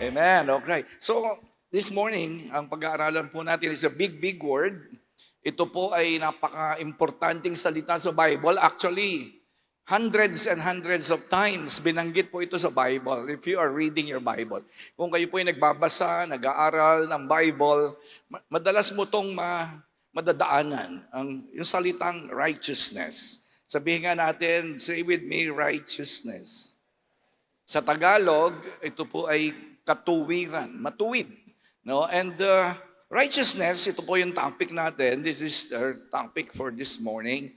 Amen. Okay. So, this morning, ang pag-aaralan po natin is a big, big word. Ito po ay napaka-importanting salita sa Bible. Actually, hundreds and hundreds of times binanggit po ito sa Bible if you are reading your Bible. Kung kayo po ay nagbabasa, nag-aaral ng Bible, madalas mo itong madadaanan, yung salitang righteousness. Sabihin nga natin, say with me, righteousness. Sa Tagalog, ito po ay katuwiran, matuwid. No? And righteousness, ito po yung topic natin. This is our topic for this morning.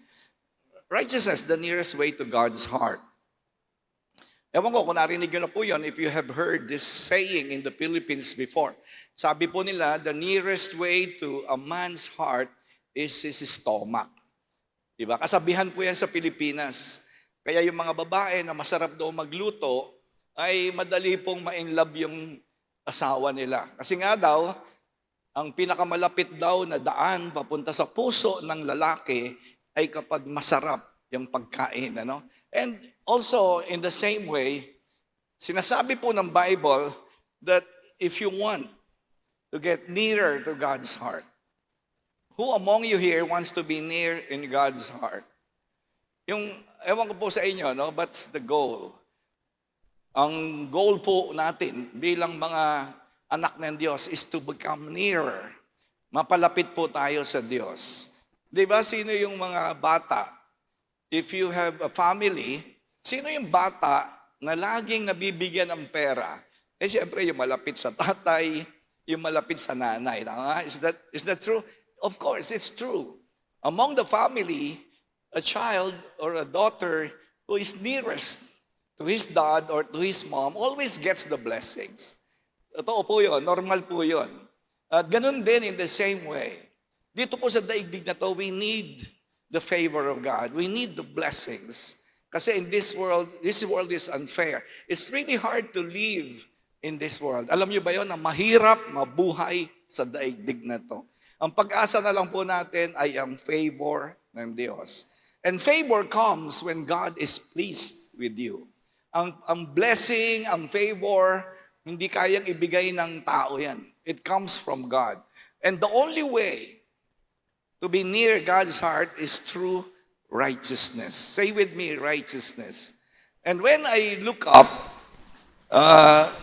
Righteousness, the nearest way to God's heart. Ewan ko kung narinig nyo na po yun, if you have heard this saying in the Philippines before. Sabi po nila, the nearest way to a man's heart is his stomach. Diba? Kasabihan po yan sa Pilipinas. Kaya yung mga babae na masarap daw magluto, ay madali pong ma-inlove yung asawa nila. Kasi nga daw, ang pinakamalapit daw na daan papunta sa puso ng lalaki ay kapag masarap yung pagkain. Ano? And also, in the same way, sinasabi po ng Bible that if you want to get nearer to God's heart, who among you here wants to be near in God's heart? Yung, ewan ko po sa inyo, no? What's the goal? Ang goal po natin bilang mga anak ng Diyos is to become nearer. Mapalapit po tayo sa Diyos. Di ba, sino yung mga bata? If you have a family, sino yung bata na laging nabibigyan ng pera? Eh, siyempre, yung malapit sa tatay, yung malapit sa nanay. Is that true? Of course, it's true. Among the family, a child or a daughter who is nearest to his dad or to his mom always gets the blessings. Totoo po yun, normal po yun. At ganun din in the same way. Dito po sa daigdig na to, we need the favor of God. We need the blessings. Kasi in this world is unfair. It's really hard to live in this world. Alam niyo ba yun na mahirap mabuhay sa daigdig na to? Ang pag-asa na lang po natin ay ang favor ng Diyos. And favor comes when God is pleased with you. Ang blessing, ang favor, hindi kayang ibigay ng tao yan. It comes from God. And the only way to be near God's heart is through righteousness. Say with me, righteousness. And when I look up,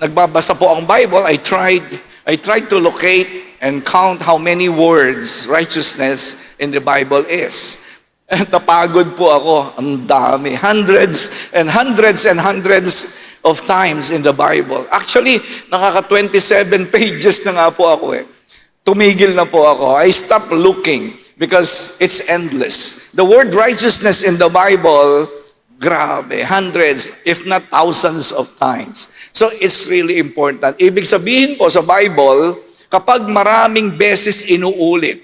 nagbabasa po ang Bible, I tried to locate and count how many words righteousness in the Bible is. Napagod po ako. Ang dami. Hundreds and hundreds and hundreds of times in the Bible. Actually, nakaka-27 pages na nga po ako eh. Tumigil na po ako. I stopped looking because it's endless. The word righteousness in the Bible, grabe, hundreds, if not thousands of times. So it's really important. Ibig sabihin po sa Bible, kapag maraming beses inuulit.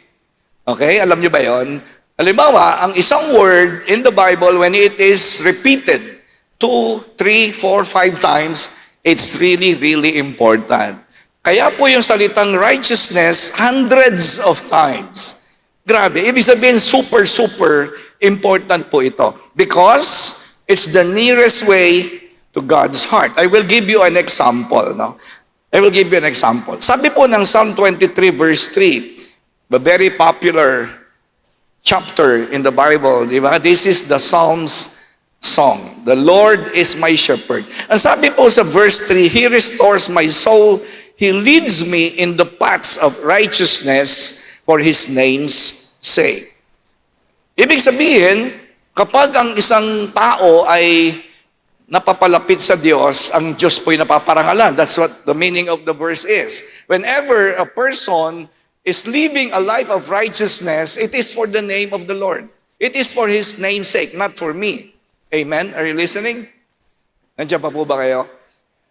Okay? Alam niyo ba yon? Halimbawa, ang isang word in the Bible, when it is repeated 2, 3, 4, 5 times, it's really, really important. Kaya po yung salitang righteousness, hundreds of times. Grabe, ibig sabihin super, super important po ito. Because it's the nearest way to God's heart. I will give you an example. No? I will give you an example. Sabi po ng Psalm 23 verse 3, the very popular chapter in the Bible, di ba? This is the Psalms song. The Lord is my shepherd. Ang sabi po sa verse 3, He restores my soul. He leads me in the paths of righteousness for His name's sake. Ibig sabihin, kapag ang isang tao ay napapalapit sa Diyos, ang Diyos po'y napaparangalan. That's what the meaning of the verse is. Whenever a person is living a life of righteousness, it is for the name of the Lord. It is for His name's sake, not for me. Amen? Are you listening? Nandiyan pa po ba kayo?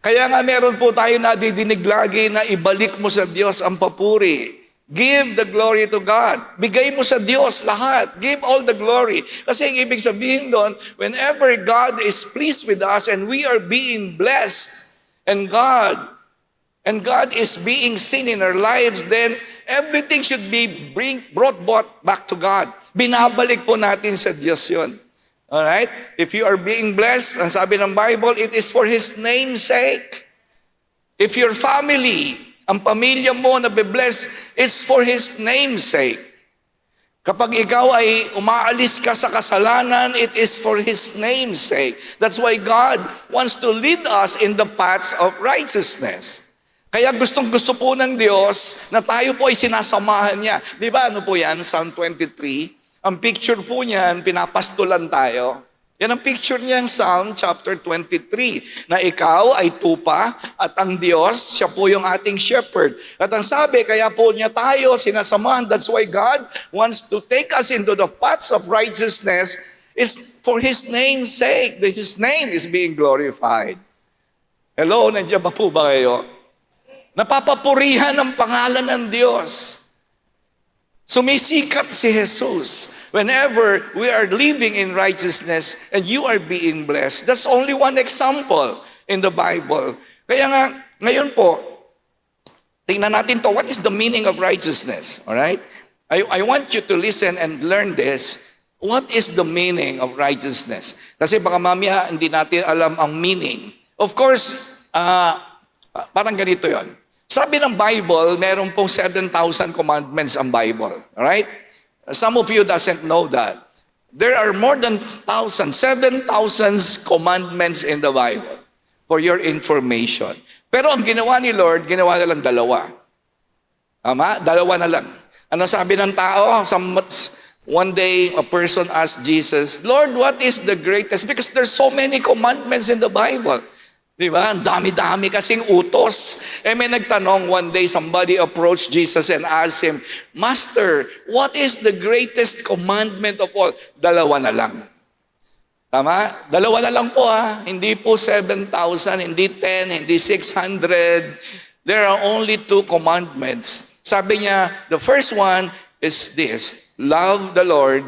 Kaya nga meron po tayo nadidinig lagi na ibalik mo sa Diyos ang papuri. Give the glory to God. Bigay mo sa Diyos lahat. Give all the glory. Kasi ang ibig sabihin doon, whenever God is pleased with us and we are being blessed, and God is being seen in our lives, then everything should be brought back to God. Binabalik po natin sa Diyos yun. Alright? If you are being blessed, ang sabi ng Bible, it is for His name's sake. If your family, ang pamilya mo na be-bless, it's for His name's sake. Kapag ikaw ay umaalis ka sa kasalanan, it is for His name's sake. That's why God wants to lead us in the paths of righteousness. Kaya gustong-gusto po ng Diyos na tayo po ay sinasamahan niya. Di ba ano po yan? Psalm 23. Ang picture po niyan, pinapastulan tayo. Yan ang picture niya ng Psalm chapter 23. Na ikaw ay tupa at ang Diyos, siya po yung ating shepherd. At ang sabi, kaya po niya tayo sinasamahan. That's why God wants to take us into the paths of righteousness is for His name's sake. That His name is being glorified. Hello, nandiyan ba po ba kayo? Napapapurihan ang pangalan ng Diyos. Sumisikat si Jesus whenever we are living in righteousness and you are being blessed. That's only one example in the Bible. Kaya nga, ngayon po, tingnan natin to. What is the meaning of righteousness? Alright? I want you to listen and learn this. What is the meaning of righteousness? Kasi baka mamaya hindi natin alam ang meaning. Of course, parang ganito yon. Sabi ng Bible, meron pong 7,000 commandments ang Bible. Alright? Some of you doesn't know that. There are more than 7,000 commandments in the Bible for your information. Pero ang ginawa ni Lord, ginawa na lang dalawa. Tama? Dalawa na lang. Ano sabi ng tao? One day, a person asked Jesus, Lord, what is the greatest? Because there's so many commandments in the Bible. Diba? Ang dami-dami kasing utos. May nagtanong one day, somebody approached Jesus and asked Him, Master, what is the greatest commandment of all? Dalawa na lang. Tama? Dalawa na lang po Hindi po 7,000, hindi 10, hindi 600. There are only 2 commandments. Sabi niya, the first one is this, love the Lord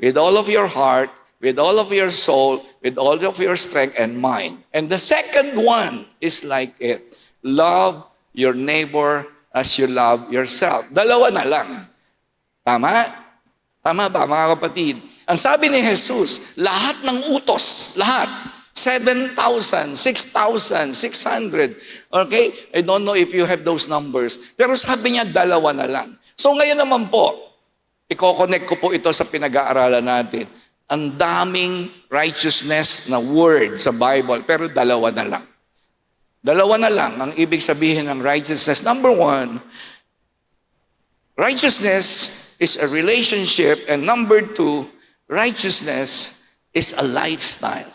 with all of your heart, with all of your soul, with all of your strength and mind. And the second one is like it. Love your neighbor as you love yourself. Dalawa na lang. Tama? Tama ba, mga kapatid? Ang sabi ni Jesus, lahat ng utos, lahat, 7,000, 6,600. Okay? I don't know if you have those numbers. Pero sabi niya, dalawa na lang. So ngayon naman po, i-connect ko po ito sa pinag-aaralan natin. Ang daming righteousness na word sa Bible, pero dalawa na lang. Dalawa na lang ang ibig sabihin ng righteousness. Number 1, righteousness is a relationship, and number 2, righteousness is a lifestyle.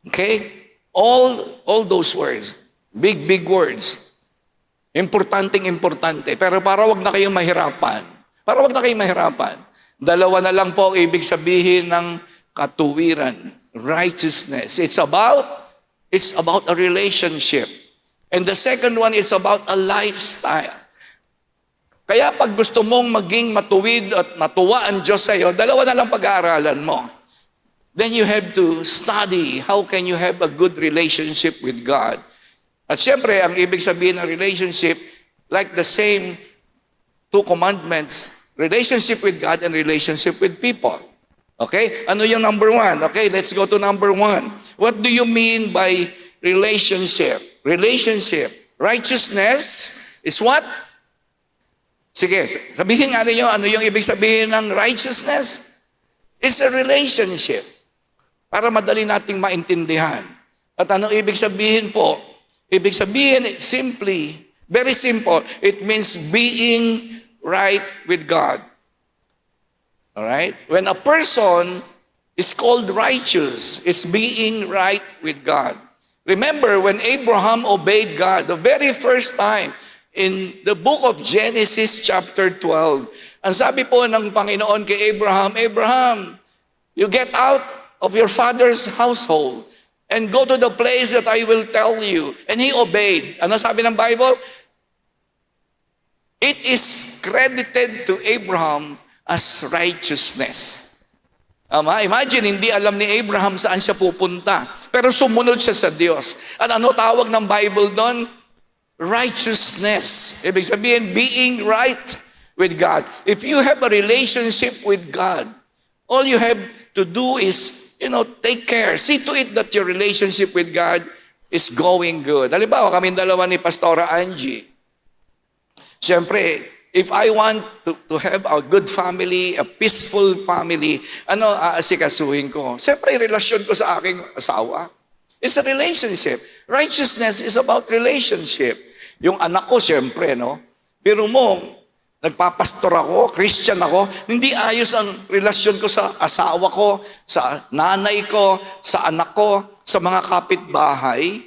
Okay? All those words, big words, importante, pero para wag na kayong mahirapan. Dalawa na lang po ang ibig sabihin ng katuwiran, righteousness. It's about a relationship. And the second one is about a lifestyle. Kaya pag gusto mong maging matuwid at matuwa ang Diyos sa iyo, dalawa na lang pag-aaralan mo. Then you have to study how can you have a good relationship with God. At syempre, ang ibig sabihin ng relationship, like the same 2 commandments, relationship with God and relationship with people. Okay? Ano yung number 1? Okay, let's go to number 1. What do you mean by relationship? Relationship. Righteousness is what? Sige, sabihin nga ninyo, ano yung ibig sabihin ng righteousness? It's a relationship. Para madali nating maintindihan. At ano ibig sabihin po? Ibig sabihin, simply, very simple, it means being right with God. All right? When a person is called righteous, it's being right with God. Remember, when Abraham obeyed God, the very first time, in the book of Genesis chapter 12, ang sabi po ng Panginoon kay Abraham, Abraham, you get out of your father's household and go to the place that I will tell you. And he obeyed. Ano sabi ng Bible? It is credited to Abraham as righteousness. Imagine, hindi alam ni Abraham saan siya pupunta. Pero sumunod siya sa Diyos. At ano tawag ng Bible doon? Righteousness. Ibig sabihin, being right with God. If you have a relationship with God, all you have to do is take care. See to it that your relationship with God is going good. Halimbawa, kami dalawa ni Pastora Angie. Siyempre, if I want to have a good family, a peaceful family, aasikasuhin ko? Siyempre, relasyon ko sa aking asawa. It's a relationship. Righteousness is about relationship. Yung anak ko, siyempre, Pero nagpapastor ako, Christian ako, hindi ayos ang relasyon ko sa asawa ko, sa nanay ko, sa anak ko, sa mga kapitbahay.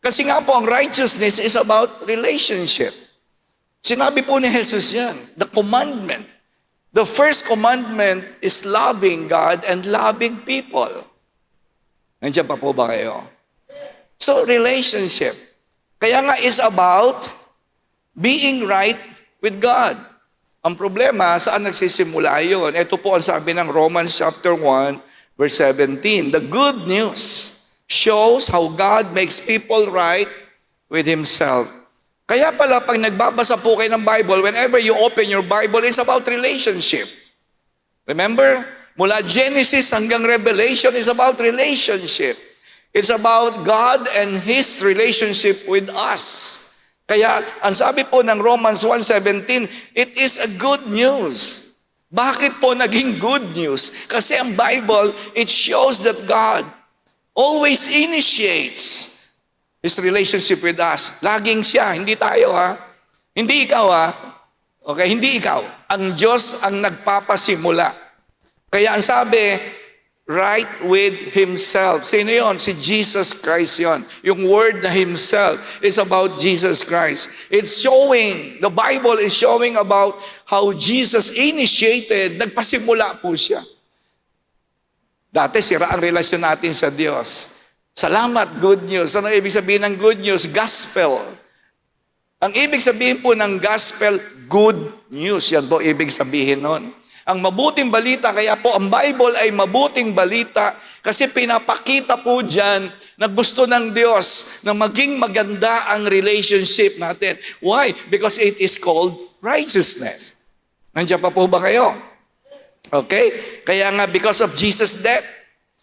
Kasi nga po, ang righteousness is about relationship. Sinabi po ni Jesus yan, the commandment. The first commandment is loving God and loving people. Nandiyan pa po ba kayo? So, relationship. Kaya nga is about being right with God. Ang problema, saan nagsisimula yun? Ito po ang sabi ng Romans chapter 1, verse 17. The good news shows how God makes people right with Himself. Kaya pala, pag nagbabasa po kayo ng Bible, whenever you open your Bible, it's about relationship. Remember? Mula Genesis hanggang Revelation is about relationship. It's about God and His relationship with us. Kaya, ang sabi po ng Romans 1:17, it is a good news. Bakit po naging good news? Kasi ang Bible, it shows that God always initiates His relationship with us. Laging siya, hindi tayo Hindi ikaw Okay, hindi ikaw. Ang Diyos ang nagpapasimula. Kaya ang sabi, right with Himself. Sino yon? Si Jesus Christ yon. Yung word na Himself is about Jesus Christ. It's showing, the Bible is showing about how Jesus initiated, nagpasimula po siya. Dati sira ang relasyon natin sa Diyos. Salamat, good news. Ano ibig sabihin ng good news? Gospel. Ang ibig sabihin po ng gospel, good news. Yan po ibig sabihin nun. Ang mabuting balita, kaya po ang Bible ay mabuting balita kasi pinapakita po dyan na gusto ng Diyos na maging maganda ang relationship natin. Why? Because it is called righteousness. Nandiyan pa po ba kayo? Okay? Kaya nga because of Jesus' death,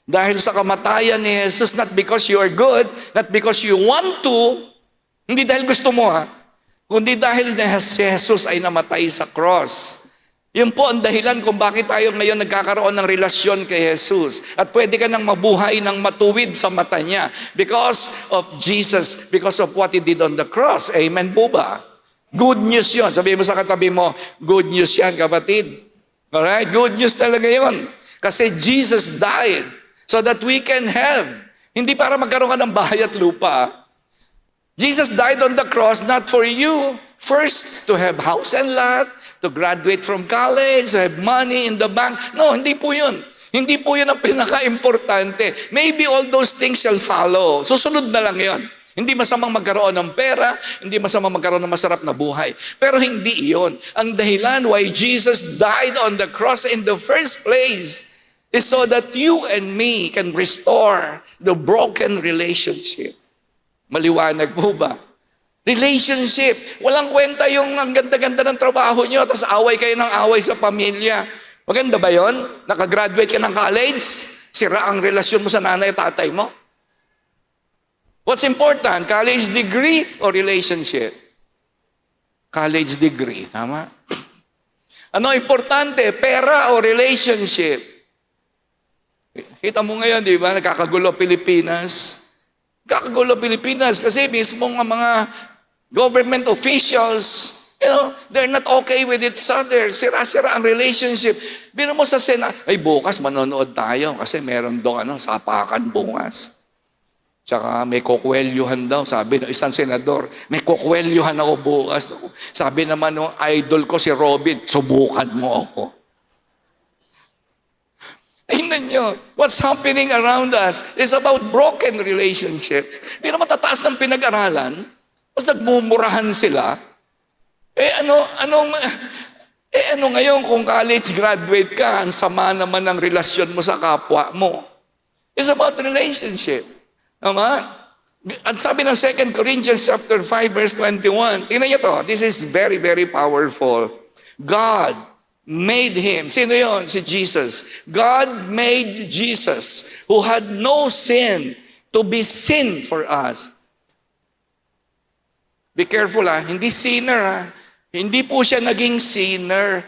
dahil sa kamatayan ni Jesus, not because you are good, not because you want to, hindi dahil gusto mo kundi dahil si Jesus ay namatay sa cross. Yun po ang dahilan kung bakit tayo ngayon nagkakaroon ng relasyon kay Jesus. At pwede ka nang mabuhay ng matuwid sa mata niya because of Jesus, because of what He did on the cross. Amen po ba? Good news yun. Sabihin mo sa katabi mo, good news yan, kapatid. Alright? Good news talaga yun. Kasi Jesus died so that we can have. Hindi para magkaroon ka ng bahay at lupa. Jesus died on the cross not for you first to have house and lot, to graduate from college, to have money in the bank. No, hindi po yun. Hindi po yun ang pinaka-importante. Maybe all those things shall follow. Susunod na lang yun. Hindi masamang magkaroon ng pera, hindi masamang magkaroon ng masarap na buhay. Pero hindi iyon. Ang dahilan why Jesus died on the cross in the first place is so that you and me can restore the broken relationship. Maliwanag po ba? Relationship. Walang kwenta yung ang ganda-ganda ng trabaho nyo, tapos away kayo ng away sa pamilya. Maganda ba yon? Nakagraduate ka ng college, sira ang relasyon mo sa nanay at tatay mo. What's important? College degree or relationship? College degree, tama? Ano importante? Pera o relationship? Kita mo ngayon, di ba? Nagkakagulo Pilipinas. Nagkakagulo Pilipinas kasi mismo ang mga government officials, they're not okay with each other. Sira-sira ang relationship. Bino mo sa ay bukas manonood tayo kasi meron doon sapakan bukas. Tsaka may kukwelyuhan daw, sabi ng isang senador, may kukwelyuhan ako bukas. Sabi naman ng idol ko si Robin, subukan mo ako. Tingnan nyo, what's happening around us is about broken relationships. Hindi naman tataas ng pinag-aralan, tapos nagmumurahan sila. Ano ngayon kung college graduate ka, ang sama naman ng relasyon mo sa kapwa mo. It's about relationship. Tama? At sabi ng 2 Corinthians chapter 5 verse 21, tingnan nyo to, this is very, very powerful. God made Him. Sino yon? Si Jesus. God made Jesus, who had no sin, to be sin for us. Be careful hindi sinner Hindi po siya naging sinner.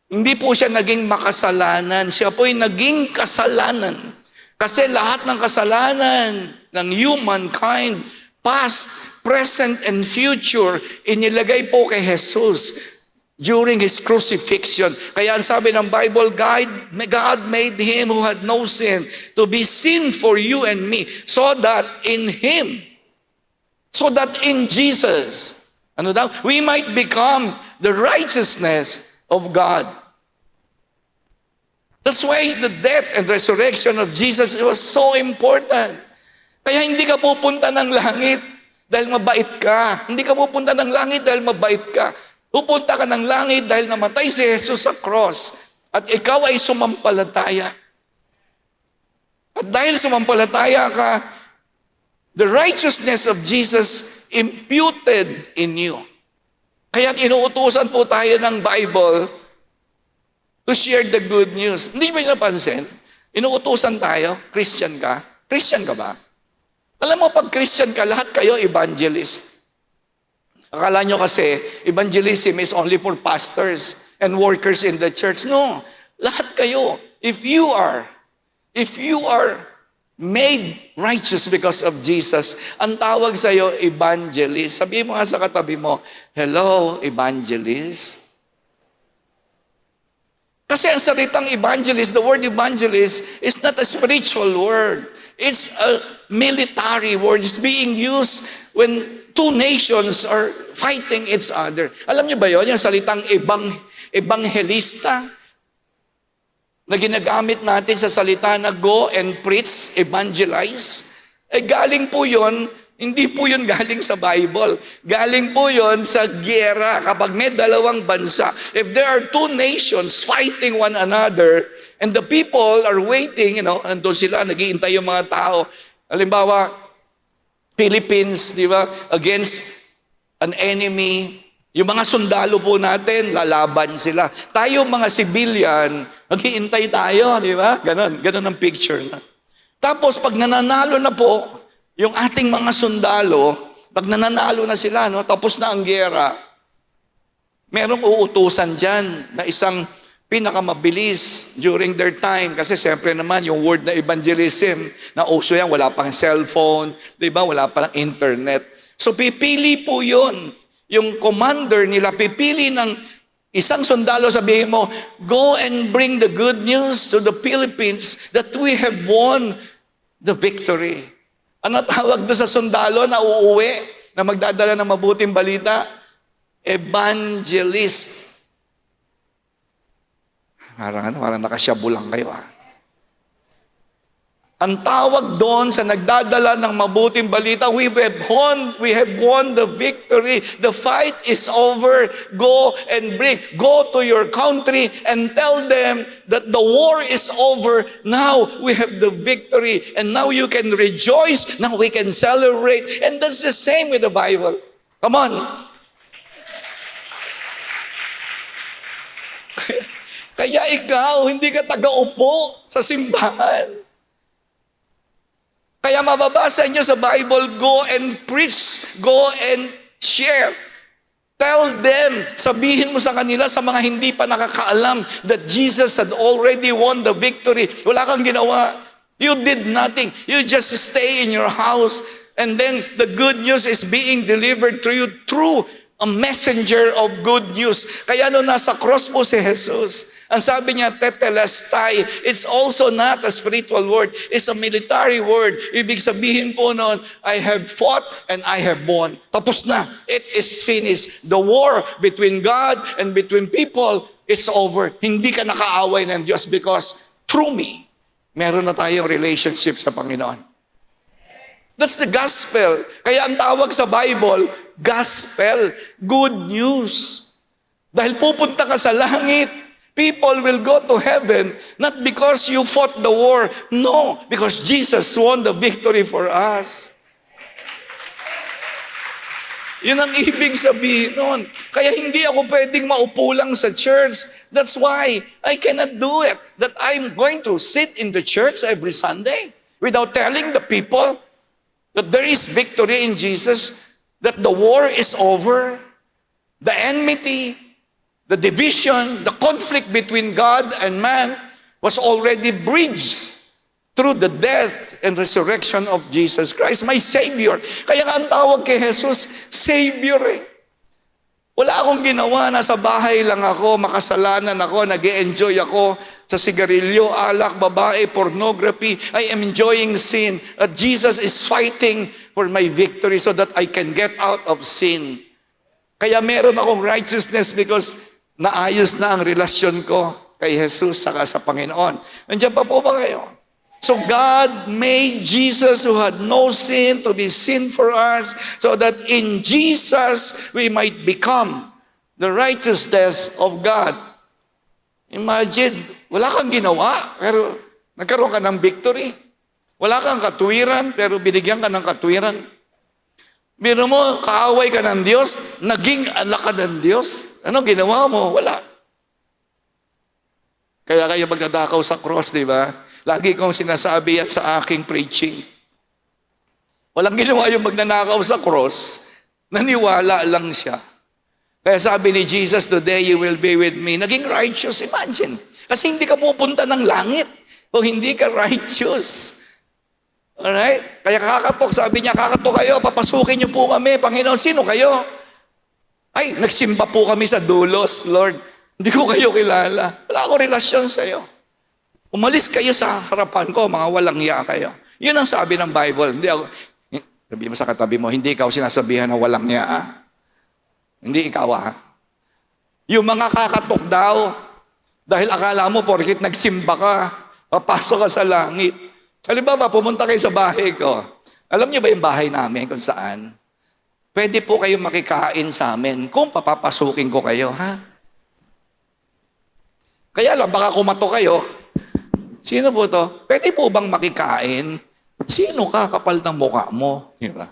Hindi po siya naging makasalanan. Siya po'y naging kasalanan. Kasi lahat ng kasalanan ng humankind, past, present, and future, inilagay po kay Jesus during His crucifixion. Kaya ang sabi ng Bible, God made Him who had no sin to be sin for you and me, so that in Jesus, we might become the righteousness of God. That's why the death and resurrection of Jesus was so important. Kaya hindi ka pupunta ng langit dahil mabait ka. Hindi ka pupunta ng langit dahil mabait ka. Pupunta ka ng langit dahil namatay si Jesus sa cross at ikaw ay sumampalataya. At dahil sumampalataya ka, the righteousness of Jesus imputed in you. Kaya inuutusan po tayo ng Bible to share the good news. Hindi ba napansin? Inuutusan tayo, Christian ka. Christian ka ba? Alam mo, pag Christian ka, lahat kayo evangelist. Akala nyo kasi, evangelism is only for pastors and workers in the church. No, lahat kayo. If you are made righteous because of Jesus, ang tawag sa iyo, evangelist. Sabihin mo nga sa katabi mo, hello, evangelist. Kasi ang salitang evangelist, the word evangelist is not a spiritual word. It's a military word. It's being used when two nations are fighting each other. Alam niyo ba yun? Yung salitang ebanghelista na ginagamit natin sa salita na go and preach, evangelize. Galing po yun, hindi po yun galing sa Bible. Galing po yun sa giyera. Kapag may dalawang bansa, if there are two nations fighting one another, and the people are waiting, andun sila, nag-iintay yung mga tao. Halimbawa, Philippines, di ba, against an enemy. Yung mga sundalo po natin, lalaban sila. Tayo mga civilian, nag-iintay tayo, di ba? Ganon ang picture na. Tapos, pag nananalo na po, yung ating mga sundalo, pag nananalo na sila, tapos na ang giyera, merong uutusan dyan na isang pinakamabilis during their time. Kasi siyempre naman, yung word na evangelism, na uso yan, wala pang cellphone, di ba? Wala pang internet. So pipili po yun. Yung commander nila, pipili ng isang sundalo, sabihin mo, go and bring the good news to the Philippines that we have won the victory. Ano tawag doon sa sundalo na uuwi, na magdadala ng mabuting balita? Evangelist. Parang nakasyabu lang kayo. Ang tawag doon sa nagdadala ng mabuting balita, we have won the victory. The fight is over. Go and bring. Go to your country and tell them that the war is over. Now we have the victory. And now you can rejoice. Now we can celebrate. And that's the same with the Bible. Come on. Kaya ikaw, hindi ka taga-upo sa simbahan. Kaya mababasa niyo sa Bible, go and preach, go and share. Tell them, sabihin mo sa kanila, sa mga hindi pa nakakaalam, that Jesus had already won the victory. Wala kang ginawa. You did nothing. You just stay in your house, and then the good news is being delivered to you through a messenger of good news. Kaya nung nasa cross po si Jesus, ang sabi niya, tetelestai, it's also not a spiritual word, it's a military word. Ibig sabihin po noon, I have fought and I have won. Tapos na, it is finished. The war between God and between people, it's over. Hindi ka nakaaway ng Diyos because through me, meron na tayong relationship sa Panginoon. That's the gospel. Kaya ang tawag sa Bible, gospel, good news. Dahil pupunta ka sa langit, people will go to heaven, not because you fought the war, no, because Jesus won the victory for us. Yun ang ibig sabihin nun. Kaya hindi ako pwedeng maupo lang sa church. That's why I cannot do it. That I'm going to sit in the church every Sunday without telling the people that there is victory in Jesus, that the war is over, the enmity, the division, the conflict between God and man was already bridged through the death and resurrection of Jesus Christ, my Savior. Kaya nga ang tawag kay Jesus, Savior eh. Wala akong ginawa, nasa bahay lang ako, makasalanan ako, nag-e-enjoy ako sa sigarilyo, alak, babae, pornography. I am enjoying sin. Jesus is fighting for my victory so that I can get out of sin. Kaya meron akong righteousness because naayos na ang relasyon ko kay Jesus saka sa Panginoon. Nandiyan pa po ba kayo? So God made Jesus who had no sin to be sin for us so that in Jesus we might become the righteousness of God. Imagine, wala kang ginawa pero nagkaroon ka ng victory. Wala kang katuwiran pero binigyan ka ng katuwiran. Biro mo, kaaway ka ng Diyos, naging anak ka ng Diyos. Ano ginawa mo? Wala. Kaya kayo magdadakaw sa cross, di ba? Lagi kong sinasabi yan sa aking preaching. Walang ginawa yung magnanakaw sa cross, naniwala lang siya. Kaya sabi ni Jesus, today you will be with me. Naging righteous, imagine. Kasi hindi ka pupunta ng langit kung hindi ka righteous. Alright? Kaya kakatok, sabi niya, kakatok kayo, papasukin niyo po kami. Panginoon, sino kayo? Ay, nagsimba po kami sa dulos, Lord. Hindi ko kayo kilala. Wala akong relasyon sa iyo. Umalis kayo sa harapan ko, mga walang iya kayo. Yun ang sabi ng Bible. Hindi ako, sabi mo sa katabi mo, hindi ikaw sinasabihan na walang iya. Hindi ikaw Yung mga kakatok daw, dahil akala mo, porkit nagsimba ka, papasok ka sa langit. Halimbawa, pumunta kayo sa bahay ko. Alam niyo ba yung bahay namin kung saan? Pwede po kayo makikain sa amin kung papapasukin ko kayo, ha? Kaya lang, baka kumato kayo, sino po to? Pwede po bang makikain? Sino ka? Kapal ng mukha mo. Diba?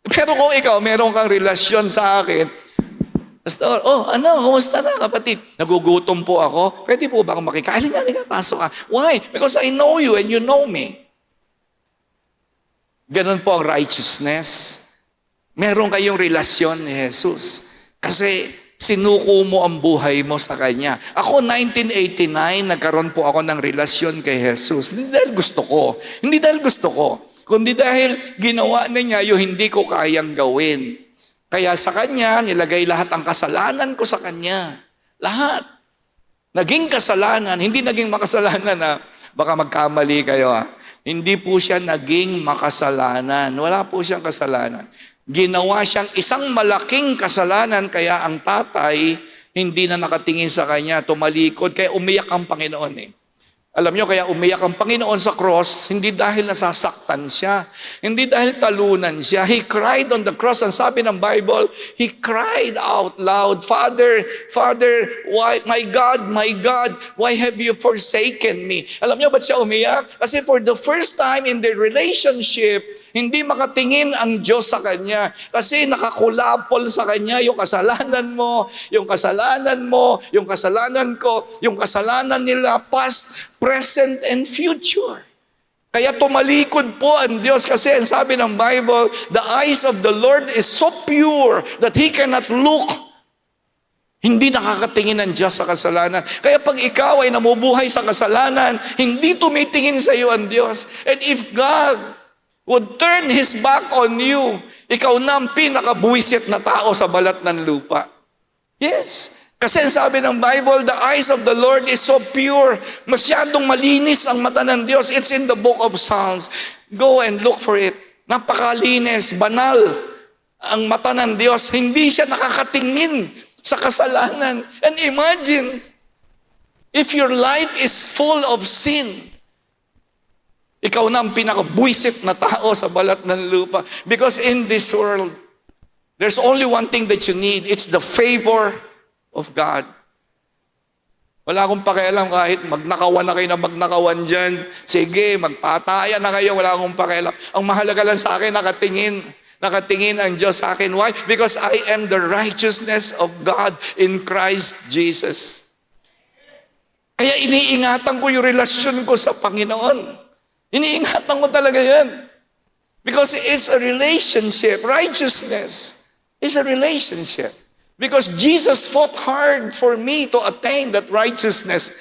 Pero kung ikaw, meron kang relasyon sa akin, Pastor, kumusta na kapatid? Nagugutom po ako. Pwede po ba akong makikain? Halika, pasok ka. Why? Because I know you and you know me. Ganun po ang righteousness. Meron kayong relasyon ni Jesus. Kasi sinuko mo ang buhay mo sa Kanya. Ako, 1989, nagkaroon po ako ng relasyon kay Jesus. Hindi dahil gusto ko. Hindi dahil gusto ko. Kundi dahil ginawa na niya yung hindi ko kayang gawin. Kaya sa Kanya, nilagay lahat ang kasalanan ko sa Kanya. Lahat. Naging kasalanan. Hindi naging makasalanan na baka magkamali kayo. Hindi po siya naging makasalanan. Wala po siyang kasalanan. Ginawa siyang isang malaking kasalanan, kaya ang tatay hindi na nakatingin sa kanya, tumalikod, kaya umiyak ang Panginoon eh. Alam niyo, kaya umiyak ang Panginoon sa cross, hindi dahil nasasaktan siya, hindi dahil talunan siya. He cried on the cross, and sabi ng Bible, He cried out loud, Father, Father, why, my God, why have you forsaken me? Alam niyo ba't siya umiyak? Kasi for the first time in their relationship, hindi makatingin ang Diyos sa kanya kasi nakakulapol sa kanya yung kasalanan mo, yung kasalanan mo, yung kasalanan ko, yung kasalanan nila past, present, and future. Kaya tumalikod po ang Diyos kasi ang sabi ng Bible, the eyes of the Lord is so pure that He cannot look. Hindi nakakatingin ang Diyos sa kasalanan. Kaya pag ikaw ay namubuhay sa kasalanan, hindi tumitingin sa iyo ang Diyos. And if God would turn His back on you, ikaw na ang pinakabuwisit na tao sa balat ng lupa. Yes. Kasi sabi ng Bible, the eyes of the Lord is so pure. Masyadong malinis ang mata ng Diyos. It's in the book of Psalms. Go and look for it. Napakalinis, banal ang mata ng Diyos. Hindi siya nakakatingin sa kasalanan. And imagine, if your life is full of sin, ikaw na ang pinakabuwisit na tao sa balat ng lupa. Because in this world, there's only one thing that you need. It's the favor of God. Wala akong pakialam kahit magnakawan na kayo na magnakawan dyan. Sige, magpatayan na kayo. Wala akong pakialam. Ang mahalaga lang sa akin, nakatingin Nakatingin ang Diyos sa akin. Why? Because I am the righteousness of God in Christ Jesus. Kaya iniingatan ko yung relasyon ko sa Panginoon. Iniingatan ko talaga yan. Because it's a relationship. Righteousness is a relationship. Because Jesus fought hard for me to attain that righteousness.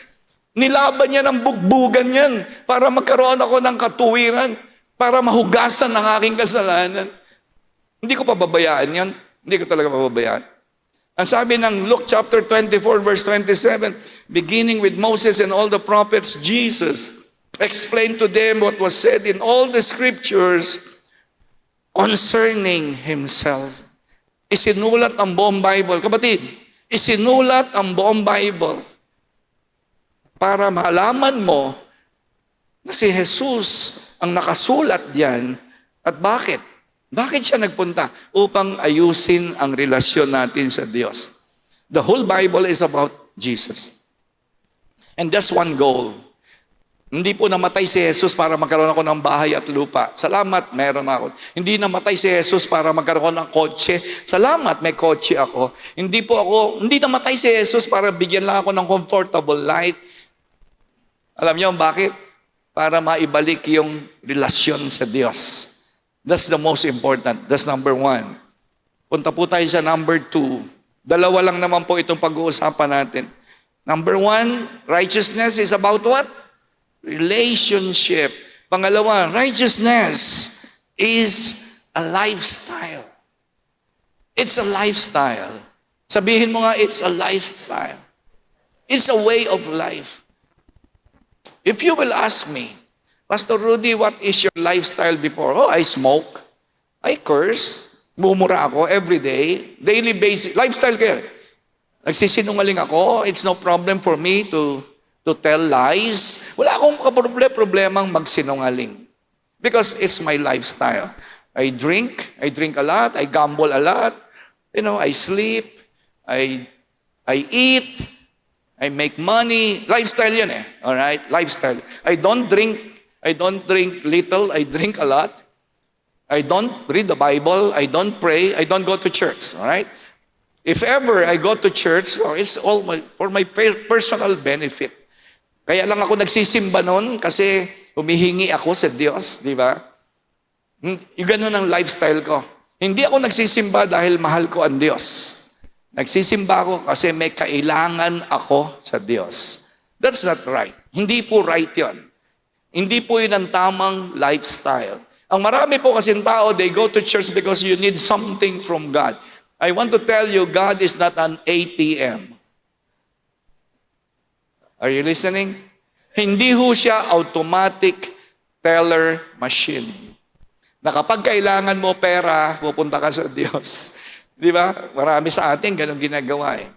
Nilaban niya ng bugbugan yan para magkaroon ako ng katuwiran, para mahugasan ng aking kasalanan. Hindi ko pababayaan yan. Hindi ko talaga pababayaan. Ang sabi ng Luke chapter 24 verse 27, beginning with Moses and all the prophets, Jesus explained to them what was said in all the scriptures concerning Himself. Isinulat ang buong Bible. Kapatid, isinulat ang buong Bible para malaman mo na si Jesus ang nakasulat diyan at bakit? Bakit siya nagpunta? Upang ayusin ang relasyon natin sa Diyos. The whole Bible is about Jesus. And just one goal. Hindi po namatay si Jesus para magkaroon ako ng bahay at lupa. Salamat, meron ako. Hindi namatay si Jesus para magkaroon ng kotse. Salamat, may kotse ako. Hindi namatay si Jesus para bigyan lang ako ng comfortable life. Alam niyo bakit? Para maibalik yung relasyon sa Diyos. That's the most important. That's number 1. Punta po tayo sa number 2. Dalawa lang naman po itong pag-uusapan natin. Number 1, righteousness is about what? Relationship. Pangalawa, righteousness is a lifestyle. It's a lifestyle. Sabihin mo nga, it's a lifestyle. It's a way of life. If you will ask me, Pastor Rudy, what is your lifestyle before? Oh, I smoke. I curse. Mumura ako every day. Daily basis. Lifestyle kayo. Nagsisinungaling ako. It's no problem for me to tell lies. Wala akong problemang magsinungaling. Because it's my lifestyle. I drink a lot, I gamble a lot, I sleep, I eat, I make money. Lifestyle yan eh. Alright? Lifestyle. I don't drink little, I drink a lot. I don't read the Bible, I don't pray, I don't go to church. Alright? If ever I go to church, it's all for my personal benefit. Kaya lang ako nagsisimba noon kasi humihingi ako sa Diyos, di ba? Yung ganun ang lifestyle ko. Hindi ako nagsisimba dahil mahal ko ang Diyos. Nagsisimba ako kasi may kailangan ako sa Diyos. That's not right. Hindi po right yon. Hindi po yun ang tamang lifestyle. Ang marami po kasing tao, they go to church because you need something from God. I want to tell you, God is not an ATM. Are you listening? Hindi ho siya automatic teller machine. Na kapag kailangan mo pera, pupunta ka sa Diyos. Di ba? Marami sa atin ganun ginagawa eh.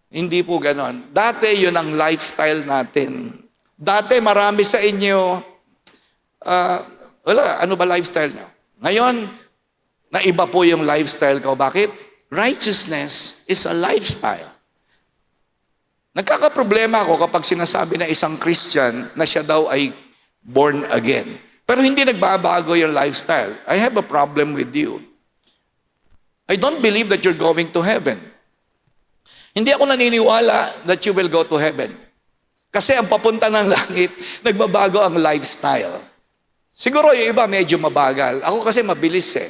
Hindi po ganon. Dati yun ang lifestyle natin. Dati marami sa inyo, ano ba lifestyle nyo? Ngayon, naiba po yung lifestyle ko. Bakit? Righteousness is a lifestyle. Nagkakaproblema ako kapag sinasabi na isang Christian na siya daw ay born again. Pero hindi nagbabago yung lifestyle. I have a problem with you. I don't believe that you're going to heaven. Hindi ako naniniwala that you will go to heaven. Kasi ang papunta ng langit, nagbabago ang lifestyle. Siguro yung iba medyo mabagal. Ako kasi mabilis eh.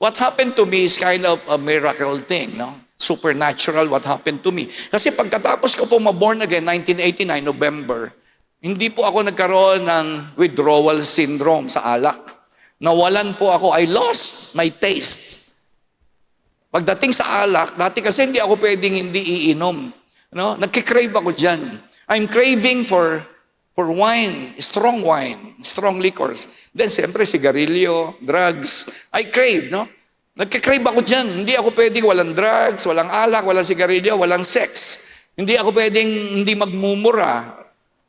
What happened to me is kind of a miracle thing, no? Supernatural what happened to me. Kasi pagkatapos ko po ma-born again, 1989, November, hindi po ako nagkaroon ng withdrawal syndrome sa alak. Nawalan po ako. I lost my taste. Pagdating sa alak, dati kasi hindi ako pwedeng hindi iinom. No? Nagkikrave ako dyan. I'm craving for wine, strong liquors. Then, siyempre, sigarilyo, drugs. I crave, no? Nagkikrave ako dyan. Hindi ako pwedeng walang drugs, walang alak, walang sigarilyo, walang sex. Hindi ako pwedeng hindi magmumura.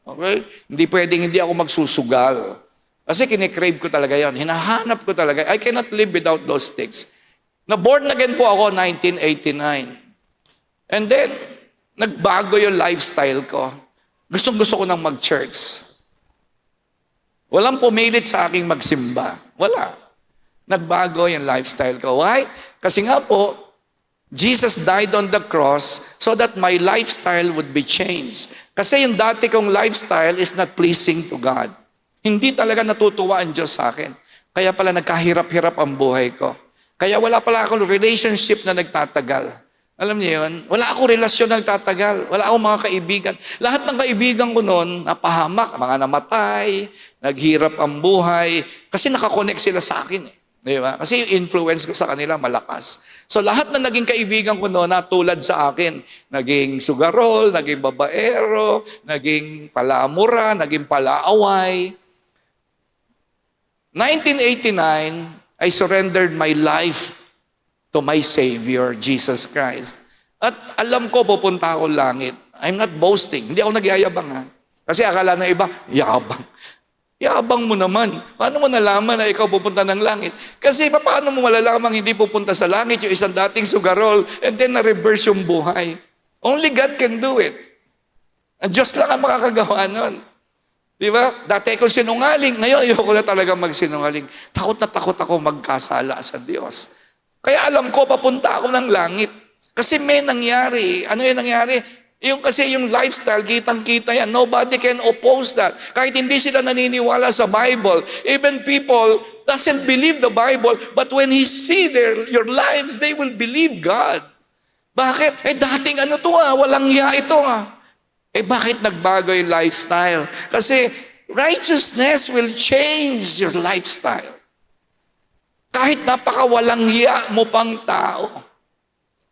Okay? Hindi pwedeng hindi ako magsusugal. Kasi kinikrave ko talaga yan. Hinahanap ko talaga. I cannot live without those things. Na-born again po ako 1989. And then, nagbago yung lifestyle ko. Gustong-gusto ko nang mag-church. Walang pumilit sa aking magsimba. Wala. nagbago yung lifestyle ko. Why? Kasi nga po, Jesus died on the cross so that my lifestyle would be changed. Kasi yung dati kong lifestyle is not pleasing to God. Hindi talaga natutuwa ang Diyos sa akin. Kaya pala nagkahirap-hirap ang buhay ko. Kaya wala pala akong relationship na nagtatagal. Alam niyo yun? Wala akong relasyon na nagtatagal. Wala akong mga kaibigan. Lahat ng kaibigan ko noon, napahamak, mga namatay, naghirap ang buhay, kasi nakakonect sila sa akin. Di ba? Kasi yung influence ko sa kanila malakas. So lahat na naging kaibigan ko noon, natulad sa akin. Naging sugarol, naging babaero, naging palaamura, naging palaaway. 1989, I surrendered my life to my Savior, Jesus Christ. At alam ko, pupunta ako langit. I'm not boasting. Hindi ako nagyayabang, ha? Kasi akala ng iba, yabang. Yabang mo naman. Paano mo nalaman na ikaw pupunta ng langit? Kasi paano mo malalamang hindi pupunta sa langit yung isang dating sugarol and then na-reverse yung buhay? Only God can do it. Ang Diyos lang ang makakagawa nun. Di ba? Dati ako sinungaling. Ngayon, ayoko na talaga magsinungaling. Takot na takot ako magkasala sa Diyos. Kaya alam ko, papunta ako ng langit. Kasi may nangyari. Ano yung nangyari? Kasi yung lifestyle, kitang-kita yan. Nobody can oppose that. Kahit hindi sila naniniwala sa Bible, even people doesn't believe the Bible, but when He see your lives, they will believe God. Bakit? Dating walang hiya ito bakit nagbago yung lifestyle? Kasi righteousness will change your lifestyle. Kahit napakawalang hiya mo pang tao,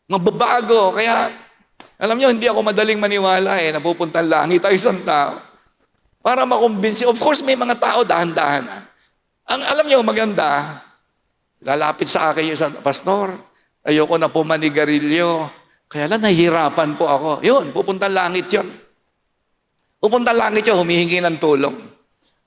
mababago. Kaya, alam niyo, hindi ako madaling maniwala na pupunta langit ang isang tao. Para makumbinsi. Of course, may mga tao dahan-dahan. Alam niyo, maganda. Lalapit sa akin yung isang, Pastor, ayoko na po manigarilyo. Kaya lang, nahihirapan po ako. Yun, pupunta langit yun. Pupunta langit yun, humihingi ng tulong.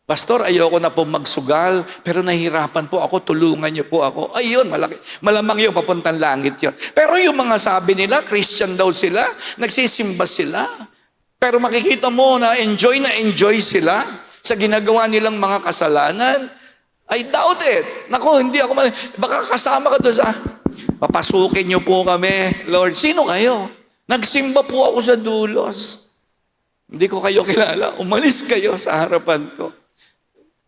Pastor, ayoko na po magsugal, pero nahihirapan po ako, tulungan niyo po ako. Ayun, malaki. Malamang yun, papuntang langit yun. Pero yung mga sabi nila, Christian daw sila, nagsisimba sila. Pero makikita mo na enjoy sila sa ginagawa nilang mga kasalanan. I doubt it. Naku, hindi ako baka kasama ka doon sa, papasukin niyo po kami, Lord. Sino kayo? Nagsimba po ako sa dulos. Hindi ko kayo kilala. Umalis kayo sa harapan ko.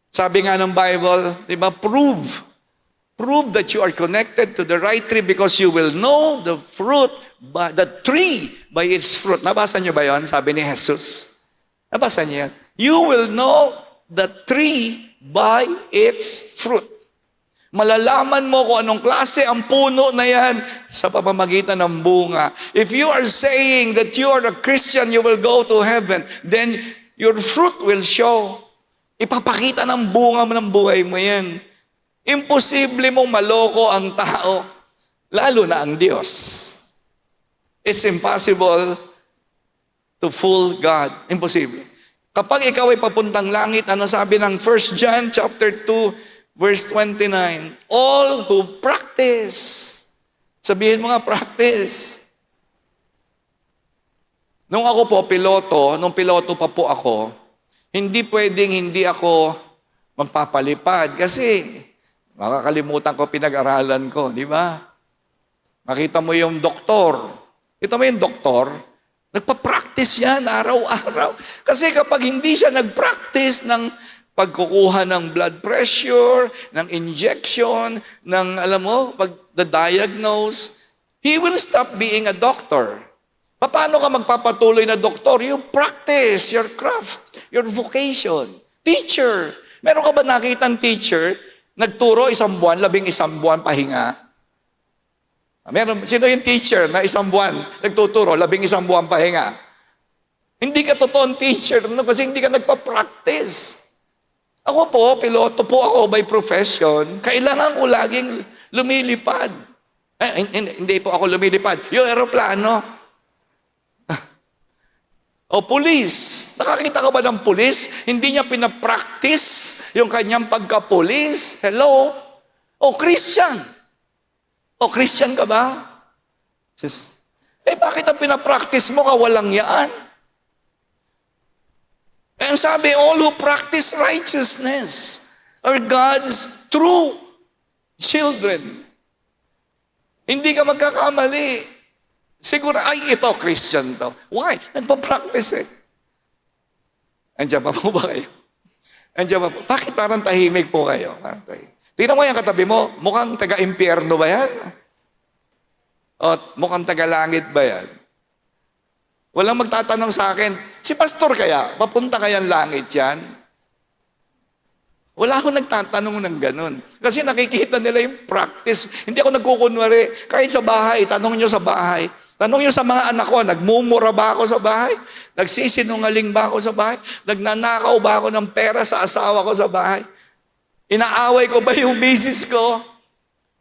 Sabi nga ng Bible, di ba, prove that you are connected to the right tree because you will know the tree by its fruit. Nabasa niyo ba yun? Sabi ni Jesus. Nabasa niyo yan? You will know the tree by its fruit. Malalaman mo kung anong klase ang puno na yan sa pamamagitan ng bunga. If you are saying that you are a Christian, you will go to heaven, then your fruit will show. Ipapakita ng bunga mo ng buhay mo yan. Imposible mong maloko ang tao, lalo na ang Diyos. It's impossible to fool God. Imposible. Kapag ikaw ay papuntang langit, ano sabi ng 1 John chapter 2, verse 29, all who practice, sabihin mo nga, practice. Nung ako po, nung piloto pa po ako, hindi pwedeng hindi ako magpapalipad kasi makakalimutan ko pinag-aralan ko, di ba? Makita mo yung doktor. Kita mo yung doktor, nagpa-practice yan araw-araw. Kasi kapag hindi siya nag-practice ng pagkukuha ng blood pressure, ng injection, ng, pag-diagnose, he will stop being a doctor. Paano ka magpapatuloy na doktor? You practice your craft, your vocation. Teacher. Meron ka ba nakitang teacher, nagturo 1 buwan, 11 buwan pahinga? Sino yung teacher na 1 buwan, nagtuturo, 11 buwan pahinga? Hindi ka totoong teacher kasi hindi ka nagpa-practice. Ako po, piloto po ako by profession, kailangan ko laging lumilipad. Hindi po ako lumilipad. Yung aeroplano. O police. Nakakita ka ba ng police? Hindi niya pinapractice yung kanyang pagka-police. Hello? O Christian. O Christian ka ba? Bakit ang pinapractice mo walang yaan? And sabi, all who practice righteousness are God's true Children. Hindi ka magkakamali. Siguro, ay, ito, Christian to. Why? Nagpa-practice eh. Andiyan pa po ba kayo? Andiyan pa po. Bakit parang tahimik po kayo? Tingnan mo yung katabi mo, mukhang taga-impyerno ba yan? O mukhang taga-langit ba yan? Walang magtatanong sa akin, si pastor kaya, papunta kayang langit yan? Wala akong nagtatanong ng ganun. Kasi nakikita nila yung practice. Hindi ako nagkukunwari. Kahit sa bahay, tanong nyo sa bahay. Tanong nyo sa mga anak ko, nagmumura ba ako sa bahay? Nagsisinungaling ba ako sa bahay? Nagnanakaw ba ako ng pera sa asawa ko sa bahay? Inaaway ko ba yung misis ko?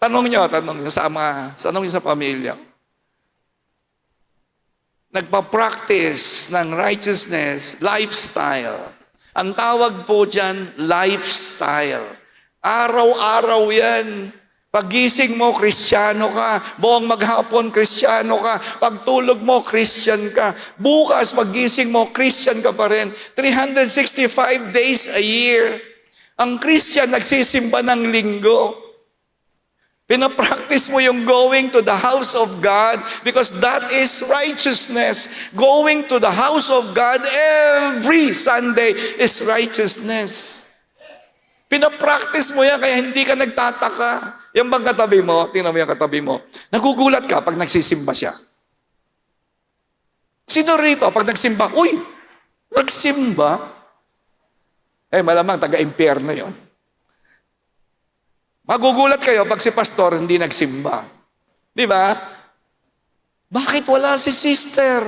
Tanong nyo sa pamilya. Nagpa-practice ng righteousness, lifestyle. Ang tawag po dyan, lifestyle. Araw-araw yan. Pagising mo, Kristiyano ka. Buong maghapon, Kristiyano ka. Pagtulog mo, Christian ka. Bukas, pagising mo, Christian ka pa rin. 365 days a year. Ang Christian nagsisimba ng linggo. Pinapractice mo yung going to the house of God because that is righteousness. Going to the house of God every Sunday is righteousness. Pinapractice mo yan kaya hindi ka nagtataka. Yung bang katabi mo, tingnan mo yung katabi mo, nagugulat ka pag nagsisimba siya. Sino rito pag nagsimba? Uy, nagsimba? Malamang taga-impyerno yun. Magugulat kayo pag si pastor hindi nagsimba. Di ba? Bakit wala si sister?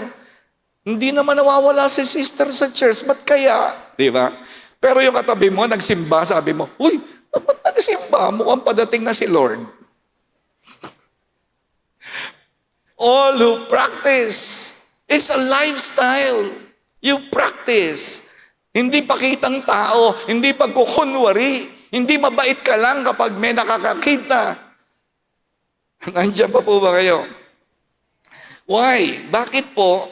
Hindi naman nawawala si sister sa church. Ba't kaya? Di ba? Pero yung katabi mo, nagsimba, sabi mo, uy, ba't nagsimba? Mukhang padating na si Lord. All who practice is a lifestyle. You practice. Hindi pakitang tao, hindi pagkukunwari. Hindi mabait ka lang kapag may nakakakita. Nandiyan pa po ba kayo? Why? Bakit po?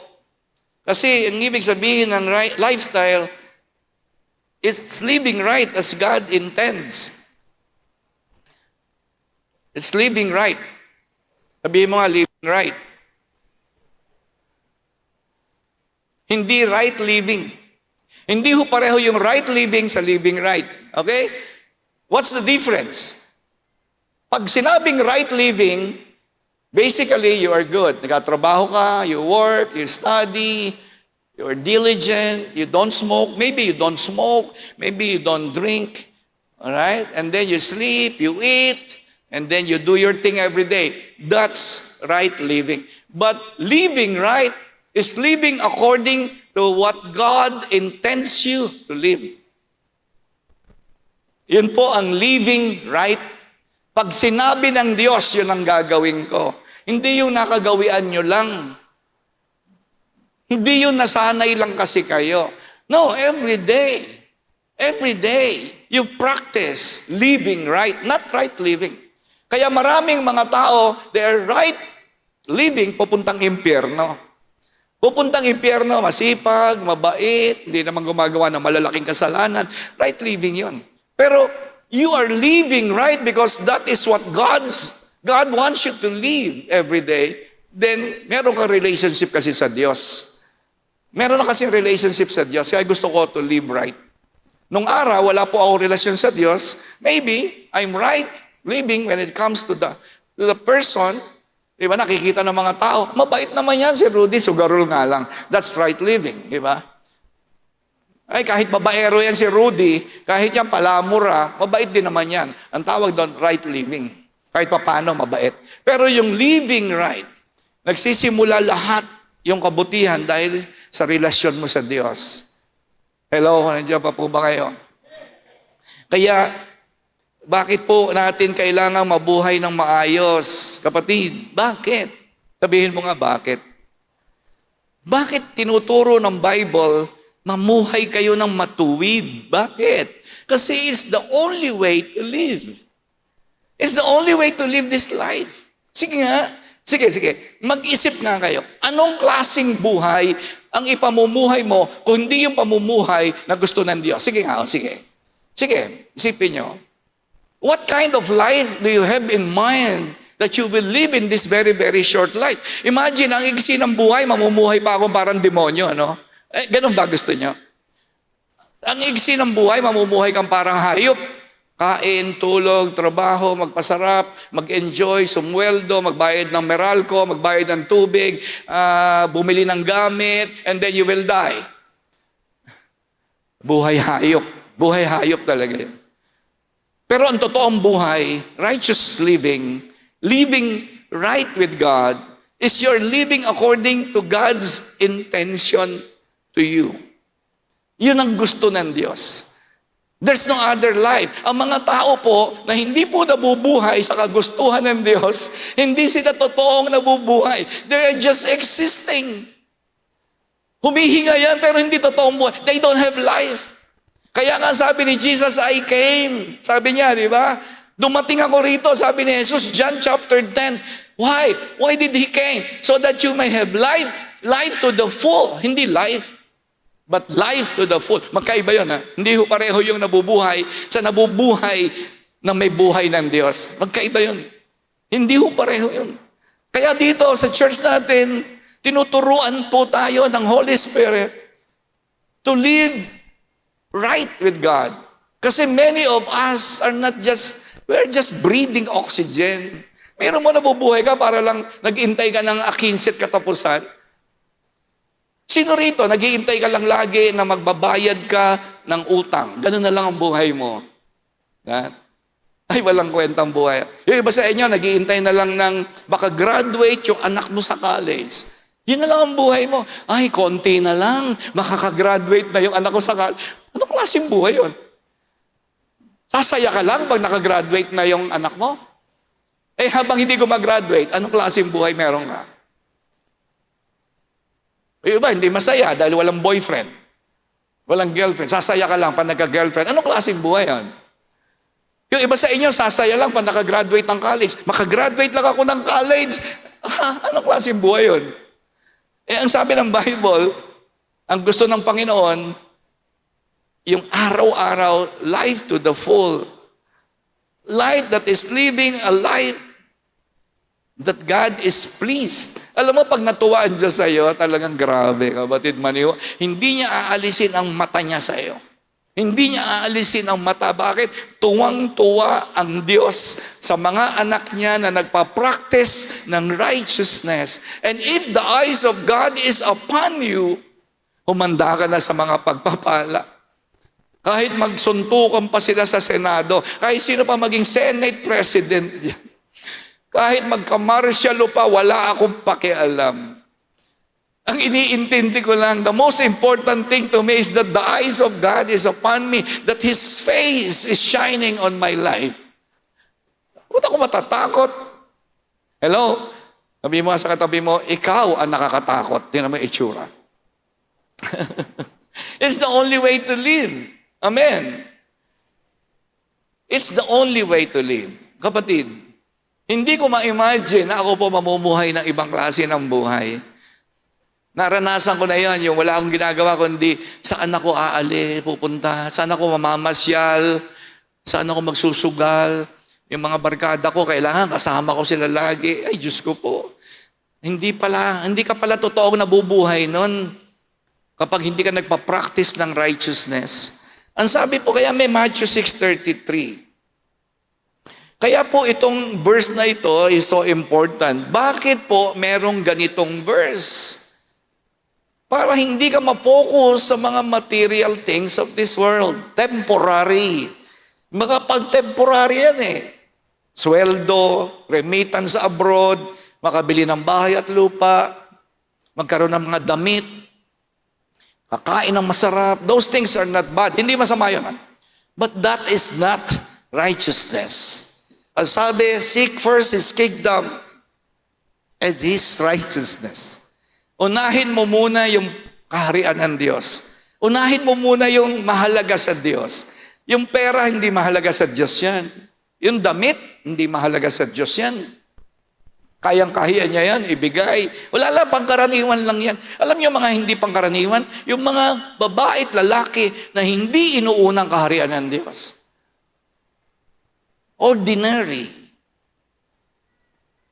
Kasi ang ibig sabihin ng lifestyle is living right as God intends. It's living right. Sabihin mo nga, living right. Hindi right living. Hindi ho pareho yung right living sa living right. Okay? What's the difference? Pag sinabing right living, basically, you are good. Nagkatrabaho ka, you work, you study, you are diligent, you don't smoke. Maybe you don't smoke, maybe you don't drink. Alright? And then you sleep, you eat, and then you do your thing every day. That's right living. But living right is living according to what God intends you to live. Yun po ang living right. Pag sinabi ng Diyos, yun ang gagawin ko. Hindi yung nakagawian nyo lang. Hindi yung nasanay lang kasi kayo. No, every day, you practice living right, not right living. Kaya maraming mga tao, they are right living, pupuntang impyerno. Pupuntang impyerno, masipag, mabait, hindi naman gumagawa ng malalaking kasalanan. Right living yun. Pero you are living right because that is what God wants you to live every day. Then, meron kang relationship kasi sa Diyos. Meron na kasi relationship sa Diyos, kaya gusto ko to live right. Nung araw, wala po ako relasyon sa Diyos. Maybe, I'm right living when it comes to the person. Diba, nakikita ng mga tao, mabait naman yan si Rudy, sugarol nga lang. That's right living, diba? Ay, kahit babaero yan si Rudy, kahit yan palamura, mabait din naman yan. Ang tawag doon, right living. Kahit paano, mabait. Pero yung living right, nagsisimula lahat yung kabutihan dahil sa relasyon mo sa Diyos. Hello, nandiyan pa po ba kayo? Kaya, bakit po natin kailangan mabuhay ng maayos? Kapatid, bakit? Sabihin mo nga, bakit? Bakit tinuturo ng Bible mamuhay kayo ng matuwid? Bakit? Kasi it's the only way to live. It's the only way to live this life. Sige nga. Sige. Mag-isip nga kayo. Anong klaseng buhay ang ipamumuhay mo kung hindi yung pamumuhay na gusto ng Diyos? Sige nga, sige. Sige, isipin nyo. What kind of life do you have in mind that you will live in this very, very short life? Imagine, ang iksi ng buhay, mamumuhay pa ako parang demonyo, ano? Ganun ba gusto nyo? Ang iksi ng buhay, mamumuhay kang parang hayop. Kain, tulog, trabaho, magpasarap, mag-enjoy, sumweldo, magbayad ng Meralco, magbayad ng tubig, bumili ng gamit, and then you will die. Buhay hayop. Buhay hayop talaga yun. Pero ang totoong buhay, righteous living, living right with God, is you're living according to God's intention to you. Yun ang gusto ng Diyos. There's no other life. Ang mga tao po na hindi po nabubuhay sa kagustuhan ng Diyos, hindi sila totoong nabubuhay. They are just existing. Humihinga yan pero hindi totoong buhay. They don't have life. Kaya nga sabi ni Jesus, I came. Sabi niya, di ba? Dumating ako rito, sabi ni Jesus, John chapter 10. Why? Why did He came? So that you may have life. Life to the full. Hindi life, but life to the full. Magkaiba yun, ha? Hindi ho pareho yung nabubuhay sa nabubuhay na may buhay ng Diyos. Magkaiba yun. Hindi ho pareho yun. Kaya dito sa church natin, tinuturuan po tayo ng Holy Spirit to live right with God. Kasi many of us are not just, we're just breathing oxygen. Meron mo nabubuhay ka para lang nag-intay ka ng akinsit katapusan. Sino rito, nag-iintay ka lang lagi na magbabayad ka ng utang. Ganun na lang ang buhay mo. Ay, walang kwentang buhay. Yung iba sa inyo, nag-iintay na lang ng makagraduate yung anak mo sa college. Yun na lang ang buhay mo. Ay, konti na lang. Makakagraduate na yung anak ko sa college. Anong klaseng buhay yun? Sasaya ka lang pag nakagraduate na yung anak mo? Eh, habang hindi ko mag-graduate, anong klaseng buhay meron ka? Yung iba, hindi masaya dahil walang boyfriend. Walang girlfriend. Sasaya ka lang pag nagka-girlfriend. Anong klaseng buhay yan? Yung iba sa inyo, sasaya lang pag nakagraduate ng college. Makagraduate lang ako ng college. Anong klaseng buhay yun? Eh, ang sabi ng Bible, ang gusto ng Panginoon, yung araw-araw, life to the full. Life that is living a life that God is pleased. Alam mo, pag natuwaan Diyos sa'yo, talagang grabe, kapatid Maniho, hindi niya aalisin ang mata niya sa'yo. Hindi niya aalisin ang mata. Bakit? Tuwang-tuwa ang Diyos sa mga anak niya na nagpa-practice ng righteousness. And if the eyes of God is upon you, humanda ka na sa mga pagpapala. Kahit magsuntukan pa sila sa Senado, kahit sino pa maging Senate President, kahit magka-martialo pa, wala akong pakialam. Ang iniintindi ko lang, the most important thing to me is that the eyes of God is upon me, that His face is shining on my life. Ba't ako matatakot? Hello? Sabi mo sa katabi mo, ikaw ang nakakatakot. Tingnan mo yung itsura. It's the only way to live. Amen. It's the only way to live. Kapatid, hindi ko ma-imagine na ako po mamumuhay ng ibang klase ng buhay. Naranasan ko na yan, yung wala akong ginagawa kundi saan ako pupunta, saan ako mamamasyal, saan ako magsusugal, yung mga barkada ko, kailangan kasama ko sila lagi. Ay, Diyos ko po. Hindi ka pala totoong nabubuhay nun kapag hindi ka nagpa-practice ng righteousness. Ang sabi po, kaya may Matthew 6:33. Kaya po itong verse na ito is so important. Bakit po merong ganitong verse? Para hindi ka ma-focus sa mga material things of this world. Temporary. Mga pag-temporary yan eh. Sweldo, remittance sa abroad, makabili ng bahay at lupa, magkaroon ng mga damit, kakain ng masarap. Those things are not bad. Hindi masama yun. But that is not righteousness. Ang sabi, seek first His kingdom and His righteousness. Unahin mo muna yung kaharian ng Diyos. Unahin mo muna yung mahalaga sa Diyos. Yung pera, hindi mahalaga sa Diyos yan. Yung damit, hindi mahalaga sa Diyos yan. Kayang-kaya niya yan, ibigay. Wala lang, pangkaraniwan lang yan. Alam niyo mga hindi pangkaraniwan? Yung mga babae at lalaki na hindi inuunang kaharian ng Diyos. ordinary.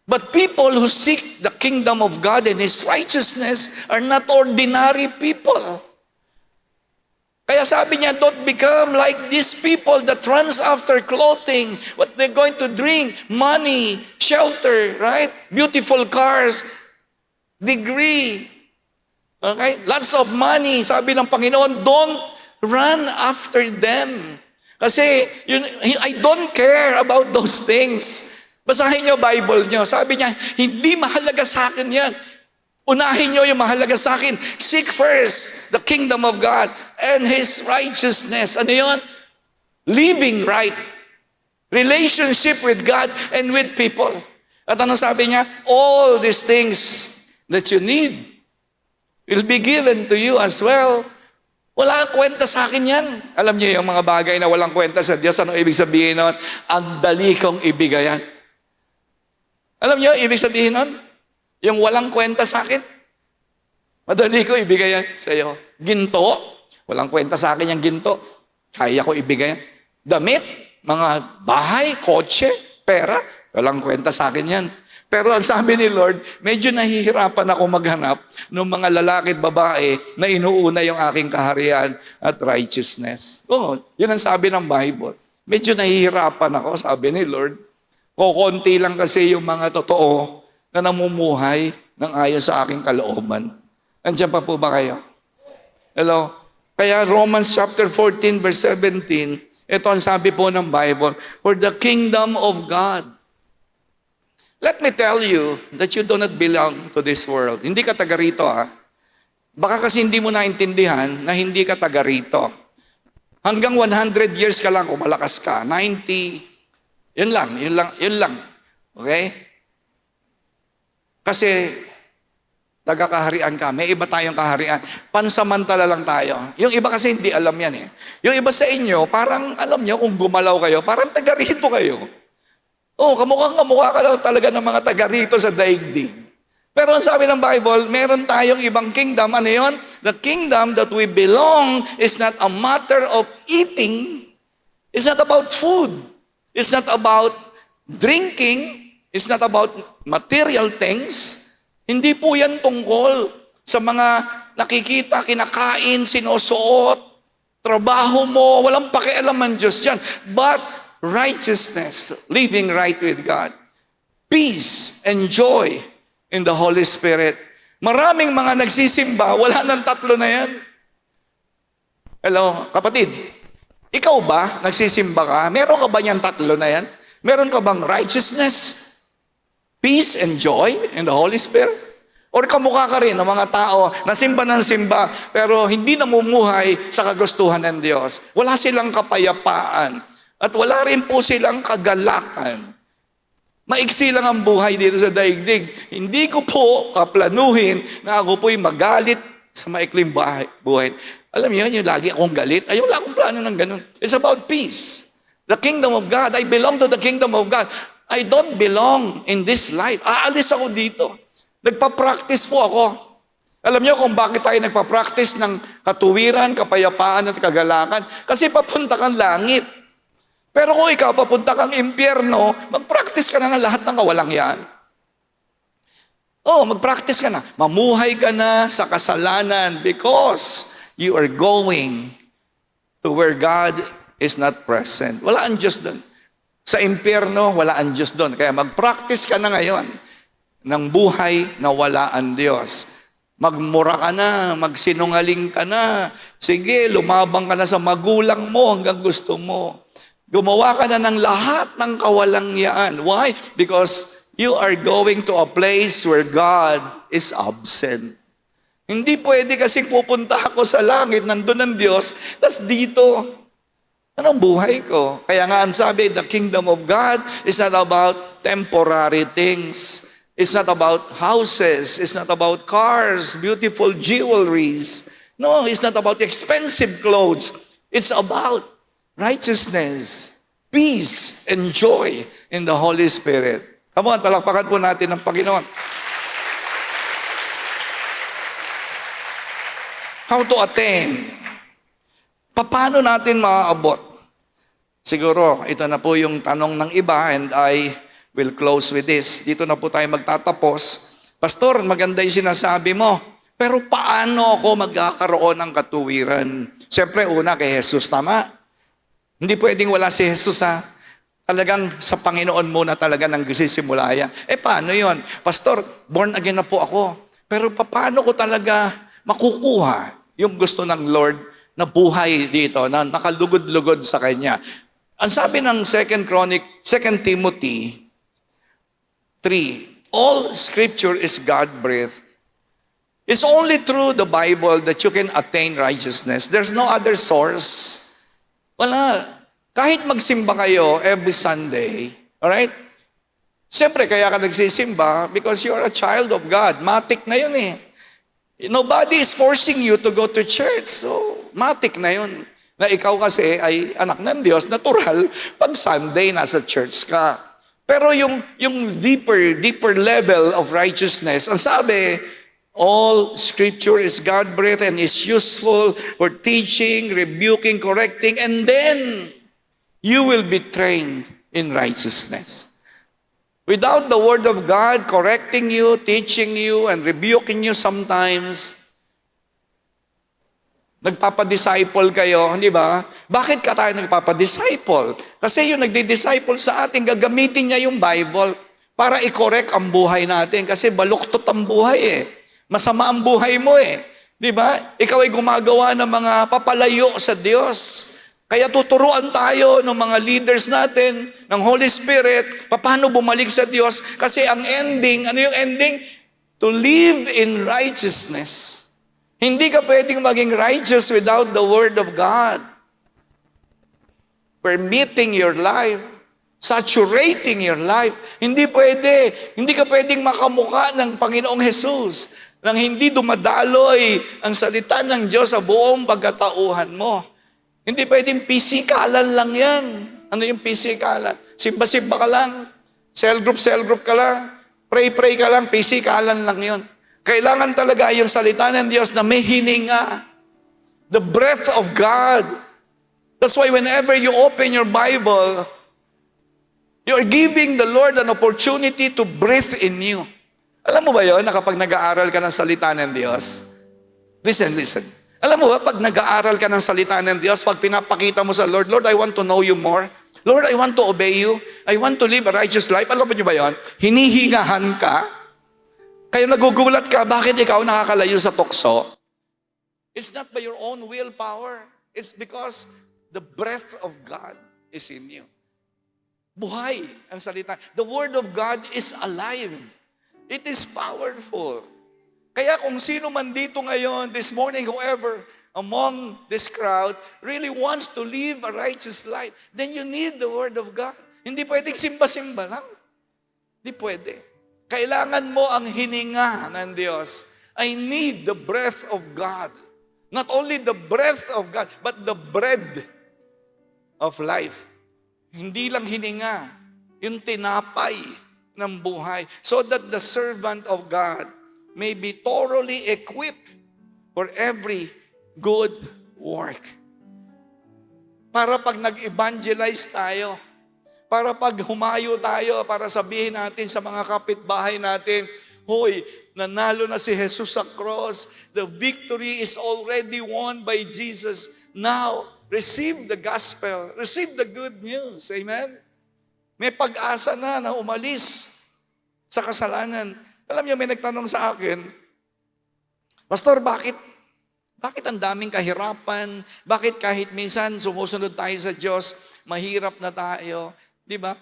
But people who seek the kingdom of God and His righteousness are not ordinary people. Kaya sabi niya, don't become like these people that runs after clothing, what they're going to drink, money, shelter, right? Beautiful cars, degree, okay? Lots of money. Sabi ng Panginoon, don't run after them. Kasi I don't care about those things. Basahin niyo Bible niyo. Sabi niya, hindi mahalaga sa akin yan. Unahin niyo yung mahalaga sa akin. Seek first the kingdom of God and His righteousness. Ano yun? Living right. Relationship with God and with people. At ano sabi niya? All these things that you need will be given to you as well. Wala kwenta sa akin yan. Alam niyo yung mga bagay na walang kwenta sa Diyos, ano ibig sabihin nun? Ang dali kong ibigayan. Alam niyo, ibig sabihin nun? Yung walang kwenta sa akin, madali ko ibigayan sa iyo. Ginto, walang kwenta sa akin yung ginto. Kaya ko ibigayan. Damit, mga bahay, kotse, pera, walang kwenta sa akin yan. Pero ang sabi ni Lord, medyo nahihirapan ako maghanap ng mga lalaki at babae na inuuna yung aking kaharian at righteousness. Oo, yun ang sabi ng Bible. Medyo nahihirapan ako, sabi ni Lord. Kokonti lang kasi yung mga totoo na namumuhay ng ayon sa aking kalooban. Andiyan pa po ba kayo? Hello? Kaya Romans chapter 14 verse 17, ito ang sabi po ng Bible, for the kingdom of God. Let me tell you that you do not belong to this world. Hindi ka taga rito, ha? Baka kasi hindi mo naintindihan na hindi ka taga rito. Hanggang 100 years ka lang kung malakas ka. 90, yun lang. Okay? Kasi taga-kaharian ka. May iba tayong kaharian. Pansamantala lang tayo. Yung iba kasi hindi alam yan eh. Yung iba sa inyo, parang alam nyo kung gumalaw kayo, parang taga rito kayo. Oh, kamukha ka lang talaga ng mga taga rito sa daigdig. Pero ang sabi ng Bible, meron tayong ibang kingdom. Ano yun? The kingdom that we belong is not a matter of eating. It's not about food. It's not about drinking. It's not about material things. Hindi po yan tungkol sa mga nakikita, kinakain, sinusuot, trabaho mo, walang pakialam ang Diyos dyan. But righteousness, living right with God, peace and joy in the Holy Spirit. Maraming mga nagsisimba, wala nang tatlo na yan. Hello, kapatid, ikaw ba, nagsisimba ka? Meron ka ba niyang tatlo na yan? Meron ka bang righteousness, peace and joy in the Holy Spirit? Or kamukha ka rin ng mga tao na simba ng simba pero hindi namumuhay sa kagustuhan ng Diyos. Wala silang kapayapaan at wala rin po silang kagalakan. Maiksi lang ang buhay dito sa daigdig. Hindi ko po kaplanuhin na ako po'y magalit sa maikling buhay. Alam niyo, yung lagi akong galit. Ay, wala akong plano ng ganun. It's about peace. The kingdom of God. I belong to the kingdom of God. I don't belong in this life. Aalis ako dito. Nagpa-practice po ako. Alam niyo kung bakit tayo nagpa-practice ng katuwiran, kapayapaan at kagalakan? Kasi papunta kang langit. Pero kung ikaw papunta kang impyerno, mag-practice ka na ng lahat ng kawalangyaan. Mag-practice ka na. Mamuhay ka na sa kasalanan because you are going to where God is not present. Wala ang Diyos doon. Sa impyerno, wala ang Diyos doon. Kaya mag-practice ka na ngayon ng buhay na wala ang Diyos. Magmura ka na, magsinungaling ka na. Sige, lumabang ka na sa magulang mo hanggang gusto mo. Gumawa ka na ng lahat ng kawalangyaan. Why? Because you are going to a place where God is absent. Hindi pwede kasi pupunta ako sa langit, nandun ang Diyos, tas dito, anong buhay ko? Kaya nga ang sabi, the kingdom of God is not about temporary things. It's not about houses. It's not about cars, beautiful jewelries. No, it's not about expensive clothes. It's about righteousness, peace, and joy in the Holy Spirit. Come on, palakpakan po natin ang Panginoon. How to attain? Paano natin maaabot? Siguro, ito na po yung tanong ng iba and I will close with this. Dito na po tayo magtatapos. Pastor, maganda yung sinasabi mo. Pero paano ako magkakaroon ng katuwiran? Siyempre, una kay Jesus, tama? Hindi pwedeng wala si Jesus, ha? Talagang sa Panginoon muna talaga nang sisimula yan. Paano yon? Pastor, born again na po ako. Pero paano ko talaga makukuha yung gusto ng Lord na buhay dito, na nakalugod-lugod sa Kanya? Ang sabi ng 2 Timothy 3, all Scripture is God-breathed. It's only through the Bible that you can attain righteousness. There's no other source. Wala. Kahit magsimba kayo every Sunday, alright? Siyempre, kaya ka nagsisimba because you're a child of God. Matik na yun eh. Nobody is forcing you to go to church. So, matik na yun. Na ikaw kasi ay anak ng Diyos, natural, pag Sunday nasa church ka. Pero yung deeper level of righteousness, ang sabi, all Scripture is God-breathed and is useful for teaching, rebuking, correcting, and then you will be trained in righteousness. Without the Word of God correcting you, teaching you, and rebuking you sometimes, nagpapadisciple kayo, hindi ba? Bakit ka tayo nagpapadisciple? Kasi yung nagdi-disciple sa atin, gagamitin niya yung Bible para i-correct ang buhay natin. Kasi baluktot ang buhay eh. Masama ang buhay mo eh. Di ba? Ikaw ay gumagawa ng mga papalayo sa Diyos. Kaya tuturuan tayo ng mga leaders natin, ng Holy Spirit, paano bumalik sa Diyos. Kasi ang ending, ano yung ending? To live in righteousness. Hindi ka pwedeng maging righteous without the Word of God. Permitting your life, saturating your life. Hindi pwede. Hindi ka pwedeng makamuka ng Panginoong Jesus nang hindi dumadaloy ang salita ng Diyos sa buong pagkatauhan mo. Hindi pwedeng pisikalan lang yan. Ano yung pisikalan? Simba-simba ka lang. Cell group ka lang. Pray ka lang. Pisikalan lang yon. Kailangan talaga yung salita ng Diyos na may hininga. The breath of God. That's why whenever you open your Bible, you're giving the Lord an opportunity to breathe in you. Alam mo ba yun, na kapag nag-aaral ka ng salita ng Diyos? Listen. Alam mo ba, pag nag-aaral ka ng salita ng Diyos, pag pinapakita mo sa Lord, Lord, I want to know you more. Lord, I want to obey you. I want to live a righteous life. Alam mo ba yun? Hinihingahan ka. Kaya nagugulat ka, bakit ikaw nakakalayo sa tukso? It's not by your own willpower. It's because the breath of God is in you. Buhay ang salita. The Word of God is alive. It is powerful. Kaya kung sino man dito ngayon, this morning, whoever among this crowd really wants to live a righteous life, then you need the Word of God. Hindi pwedeng simba-simba lang. Hindi pwede. Kailangan mo ang hininga ng Diyos. I need the breath of God. Not only the breath of God, but the bread of life. Hindi lang hininga, yung tinapay ng buhay. So that the servant of God may be thoroughly equipped for every good work. Para pag nag-evangelize tayo, para pag humayo tayo, para sabihin natin sa mga kapitbahay natin, hoy, nanalo na si Jesus sa cross. The victory is already won by Jesus. Now, receive the gospel. Receive the good news. Amen? May pag-asa na umalis sa kasalanan. Alam niyo, may nagtanong sa akin, Pastor, bakit ang daming kahirapan? Bakit kahit minsan sumusunod tayo sa Diyos, mahirap na tayo? Di ba?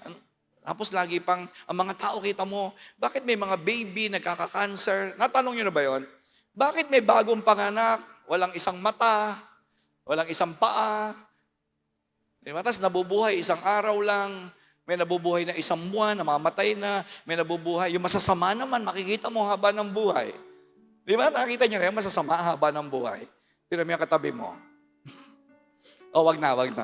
Tapos lagi pang, ang mga tao kita mo, bakit may mga baby nagkaka-cancer? Natanong nyo na ba yun? Bakit may bagong panganak, walang isang mata, walang isang paa? Di ba? Tapos nabubuhay isang araw lang, may nabubuhay na isang buwan, namamatay na, may nabubuhay. Yung masasama naman, makikita mo haba ng buhay. Di ba? Nakita nyo na yung masasama haba ng buhay. Tira mo yung katabi mo. Wag na. Alright?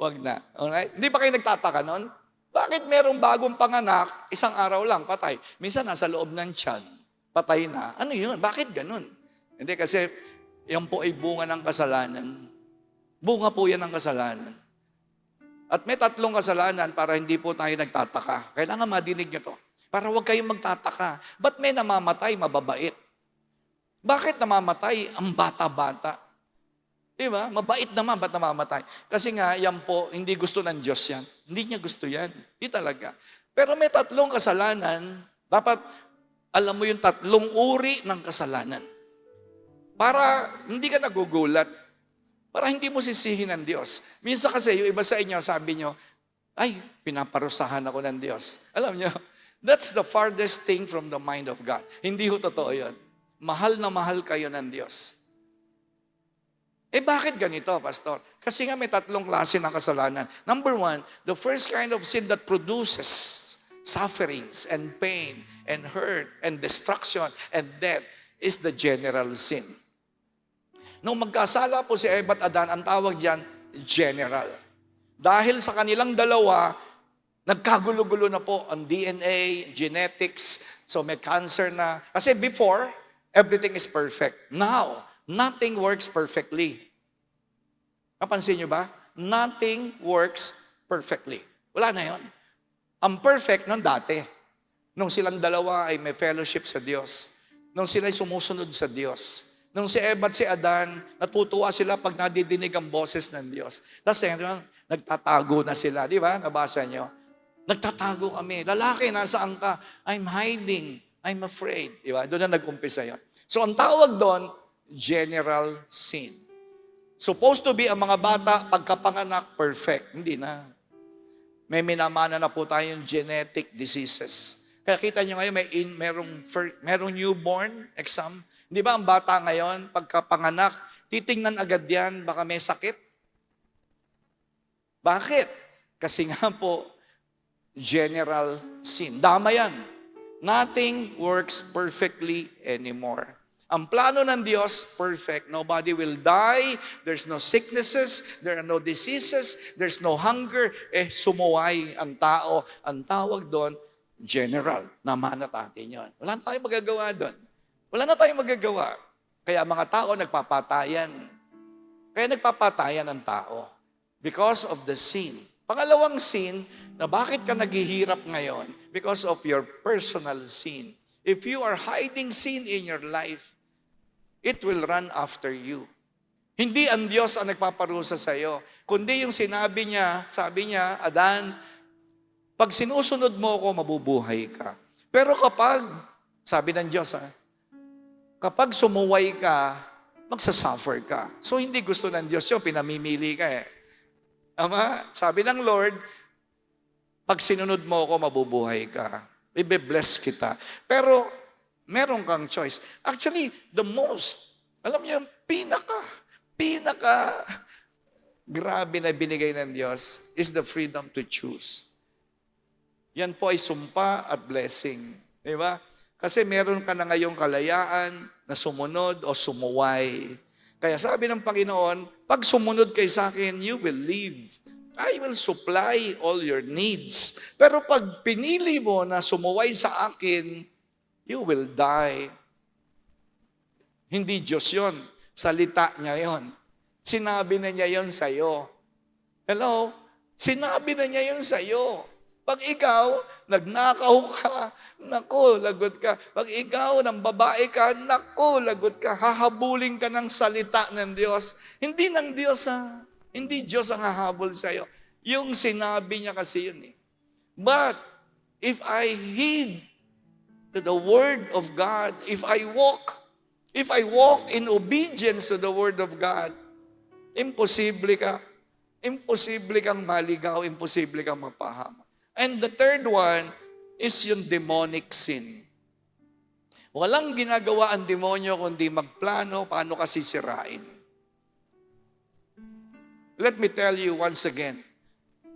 Wag na. Alright? Hindi ba kayo nagtataka nun? Bakit merong bagong panganak, isang araw lang, patay? Minsan nasa loob ng tiyan, patay na. Ano yun? Bakit ganun? Hindi kasi yan po ay bunga ng kasalanan. Bunga po yan ng kasalanan. At may tatlong kasalanan para hindi po tayo nagtataka. Kailangan madinig nyo to. Para huwag kayong magtataka. Ba't may namamatay mababait? Bakit namamatay ang bata-bata? Di ba? Mabait naman, ba't namamatay? Kasi nga, yan po, hindi gusto ng Diyos yan. Hindi niya gusto yan. Hindi talaga. Pero may tatlong kasalanan, dapat alam mo yung tatlong uri ng kasalanan. Para hindi ka nagugulat. Para hindi mo sisihin ng Diyos. Minsan kasi, yung iba sa inyo, sabi nyo, ay, pinaparusahan ako ng Diyos. Alam nyo, that's the farthest thing from the mind of God. Hindi ho totoo yun. Mahal na mahal kayo ng Diyos. Bakit ganito, Pastor? Kasi nga may tatlong klase ng kasalanan. Number one, the first kind of sin that produces sufferings and pain and hurt and destruction and death is the general sin. Nung magkasala po si Eva at Adan, ang tawag diyan, general. Dahil sa kanilang dalawa, nagkagulo-gulo na po ang DNA, genetics, so may cancer na. Kasi before, everything is perfect. Now, nothing works perfectly. Napansin nyo ba? Nothing works perfectly. Wala na yon. Ang perfect nung dati. Nung silang dalawa ay may fellowship sa Diyos. Nung sila ay sumusunod sa Diyos. Nung si Eva at si Adan, natutuwa sila pag nadidinig ang boses ng Diyos. Tapos nagtatago na sila. Di ba? Nabasa nyo? Nagtatago kami. Lalaki, nasaan ka? I'm hiding. I'm afraid. Di ba? Doon na nag-umpisa yun. So ang tawag doon, general sin. Supposed to be ang mga bata, pagkapanganak, perfect. Hindi na. May minamana na po tayong genetic diseases. Kaya kita nyo ngayon, merong newborn exam. Di ba ang bata ngayon, pagkapanganak, titingnan agad yan, baka may sakit. Bakit? Kasi nga po, general sin. Dama yan. Nothing works perfectly anymore. Ang plano ng Diyos, perfect. Nobody will die. There's no sicknesses. There are no diseases. There's no hunger. Sumuway ang tao. Ang tawag doon, general. Namanat natin yun. Wala na tayong magagawa doon. Wala na tayong magagawa. Kaya mga tao nagpapatayan. Kaya nagpapatayan ang tao. Because of the sin. Pangalawang sin, na bakit ka naghihirap ngayon? Because of your personal sin. If you are hiding sin in your life, it will run after you. Hindi ang Diyos ang nagpaparusa sa iyo, kundi yung sinabi niya, sabi niya, Adan, pag sinusunod mo ako, mabubuhay ka. Pero kapag, sabi ng Diyos, kapag sumuway ka, magsasuffer ka. So hindi gusto ng Diyos yun, pinamimili ka eh. Ama, sabi ng Lord, pag sinunod mo ako, mabubuhay ka. Ibe-bless kita. Pero, meron kang choice. Actually, the most, alam niyo, pinaka grabe na binigay ng Diyos is the freedom to choose. Yan po ay sumpa at blessing. Di ba? Kasi meron ka na ngayong kalayaan na sumunod o sumuway. Kaya sabi ng Panginoon, pag sumunod kay sa akin, you will live. I will supply all your needs. Pero pag pinili mo na sumuway sa akin, you will die. Hindi Diyos yun. Salita niya yun. Sinabi na niya yun sa'yo. Hello? Sinabi na niya yun sa'yo. Pag ikaw, nagnakaw ka, naku, lagot ka. Pag ikaw, ng babae ka, naku, lagot ka. Hahabulin ka ng salita ng Diyos. Hindi ng Diyos, Hindi Diyos ang hahabol sa'yo. Yung sinabi niya kasi yun eh. But, if I heed to the Word of God, if I walk in obedience to the Word of God, imposible ka. Imposible kang maligaw, imposible kang mapahama. And the third one is yung demonic sin. Walang ginagawa ang demonyo kundi magplano paano ka sisirain. Let me tell you once again,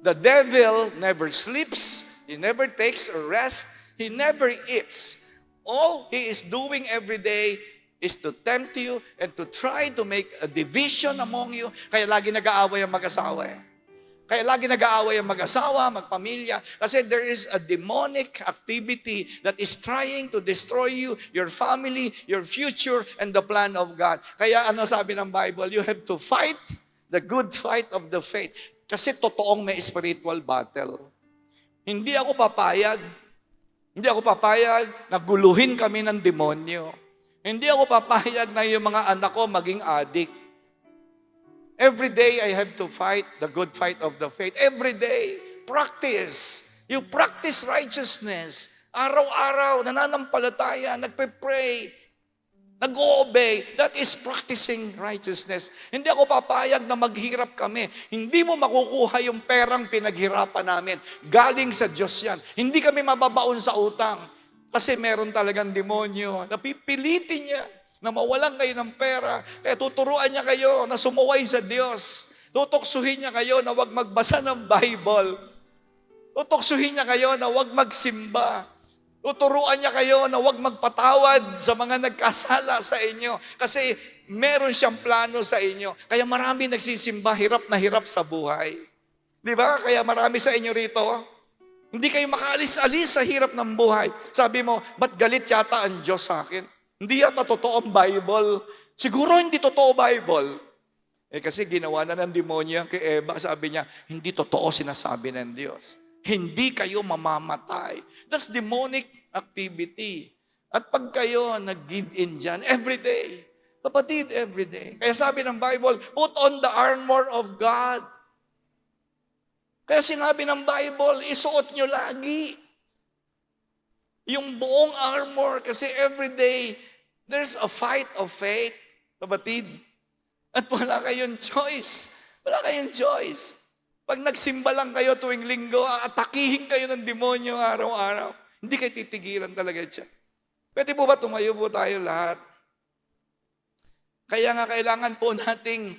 the devil never sleeps, he never takes a rest, he never eats. All he is doing every day is to tempt you and to try to make a division among you. Kaya lagi nag-aaway ang mag-asawa eh. Kaya lagi nag-aaway ang mag-asawa, magpamilya. Kasi there is a demonic activity that is trying to destroy you, your family, your future, and the plan of God. Kaya ano sabi ng Bible? You have to fight the good fight of the faith. Kasi totoong may spiritual battle. Hindi ako papayag. Hindi ako papayag na guluhin kami ng demonyo. Hindi ako papayag na yung mga anak ko maging addict. Every day I have to fight the good fight of the faith. Every day, practice. You practice righteousness. Araw-araw, nananampalataya, nagpe-pray, nag-o-obey. That is practicing righteousness. Hindi ako papayag na maghirap kami. Hindi mo makukuha yung perang pinaghirapan namin. Galing sa Diyos yan. Hindi kami mababaon sa utang. Kasi meron talagang demonyo. Napipilitin niya na mawalan kayo ng pera. Kaya tuturuan niya kayo na sumuway sa Diyos. Tutuksuhin niya kayo na huwag magbasa ng Bible. Tutuksuhin niya kayo na huwag magsimba. Tuturuan niya kayo na huwag magpatawad sa mga nagkasala sa inyo. Kasi meron siyang plano sa inyo. Kaya marami nagsisimba, hirap na hirap sa buhay. Di ba? Kaya marami sa inyo rito, hindi kayo makaalis-alis sa hirap ng buhay. Sabi mo, ba't galit yata ang Diyos sa akin? Hindi yata totoo ang Bible. Siguro hindi totoo Bible. Kasi ginawa na ng demonyo kay Eva. Sabi niya, hindi totoo sinasabi ng Diyos. Hindi kayo mamamatay. That's demonic activity. At pag kayo nag-give in dyan, every day, kapatid, every day. Kaya sabi ng Bible, put on the armor of God. Kaya sinabi ng Bible, isuot nyo lagi yung buong armor. Kasi every day, there's a fight of faith, kapatid. At wala kayong choice. Wala kayong choice. Pag nagsimba lang kayo tuwing linggo, atakihin kayo ng demonyo araw-araw. Hindi kayo titigilan talaga siya. Pwede po ba tumayo po tayo lahat? Kaya nga kailangan po nating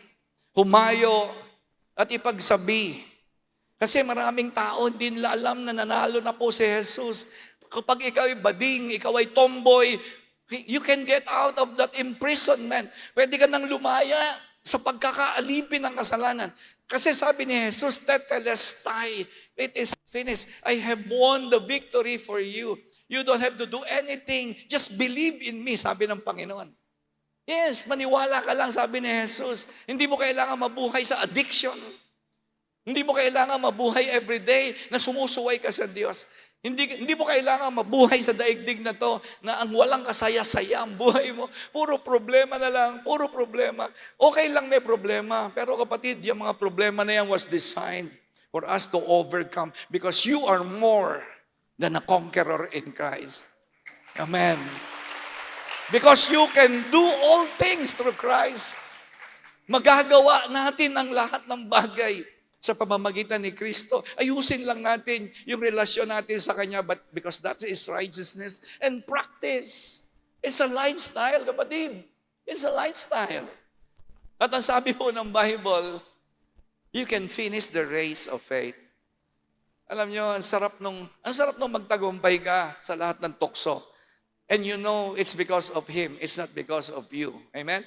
humayo at ipagsabi. Kasi maraming tao hindi nila alam na nanalo na po si Jesus. Kapag ikaw ay bading, ikaw ay tomboy, you can get out of that imprisonment. Pwede ka nang lumaya sa pagkakaalipin ng kasalanan. Kasi sabi ni Jesus, Tetelestai, it is finished. I have won the victory for you. You don't have to do anything. Just believe in me, sabi ng Panginoon. Yes, maniwala ka lang, sabi ni Jesus. Hindi mo kailangan mabuhay sa addiction. Hindi mo kailangan mabuhay everyday na sumusuway ka sa Diyos. Hindi mo kailangan mabuhay sa daigdig na to na ang walang kasaya-saya ang buhay mo. Puro problema na lang, puro problema. Okay lang may problema. Pero kapatid, yung mga problema na yan was designed for us to overcome because you are more than a conqueror in Christ. Amen. Because you can do all things through Christ. Magagawa natin ang lahat ng bagay sa pamamagitan ni Kristo. Ayusin lang natin yung relasyon natin sa Kanya, but because that is righteousness and practice. It's a lifestyle, kapatid. It's a lifestyle. At ang sabi po ng Bible, you can finish the race of faith. Alam nyo, ang sarap nung magtagumpay ka sa lahat ng tukso. And you know, it's because of Him. It's not because of you. Amen?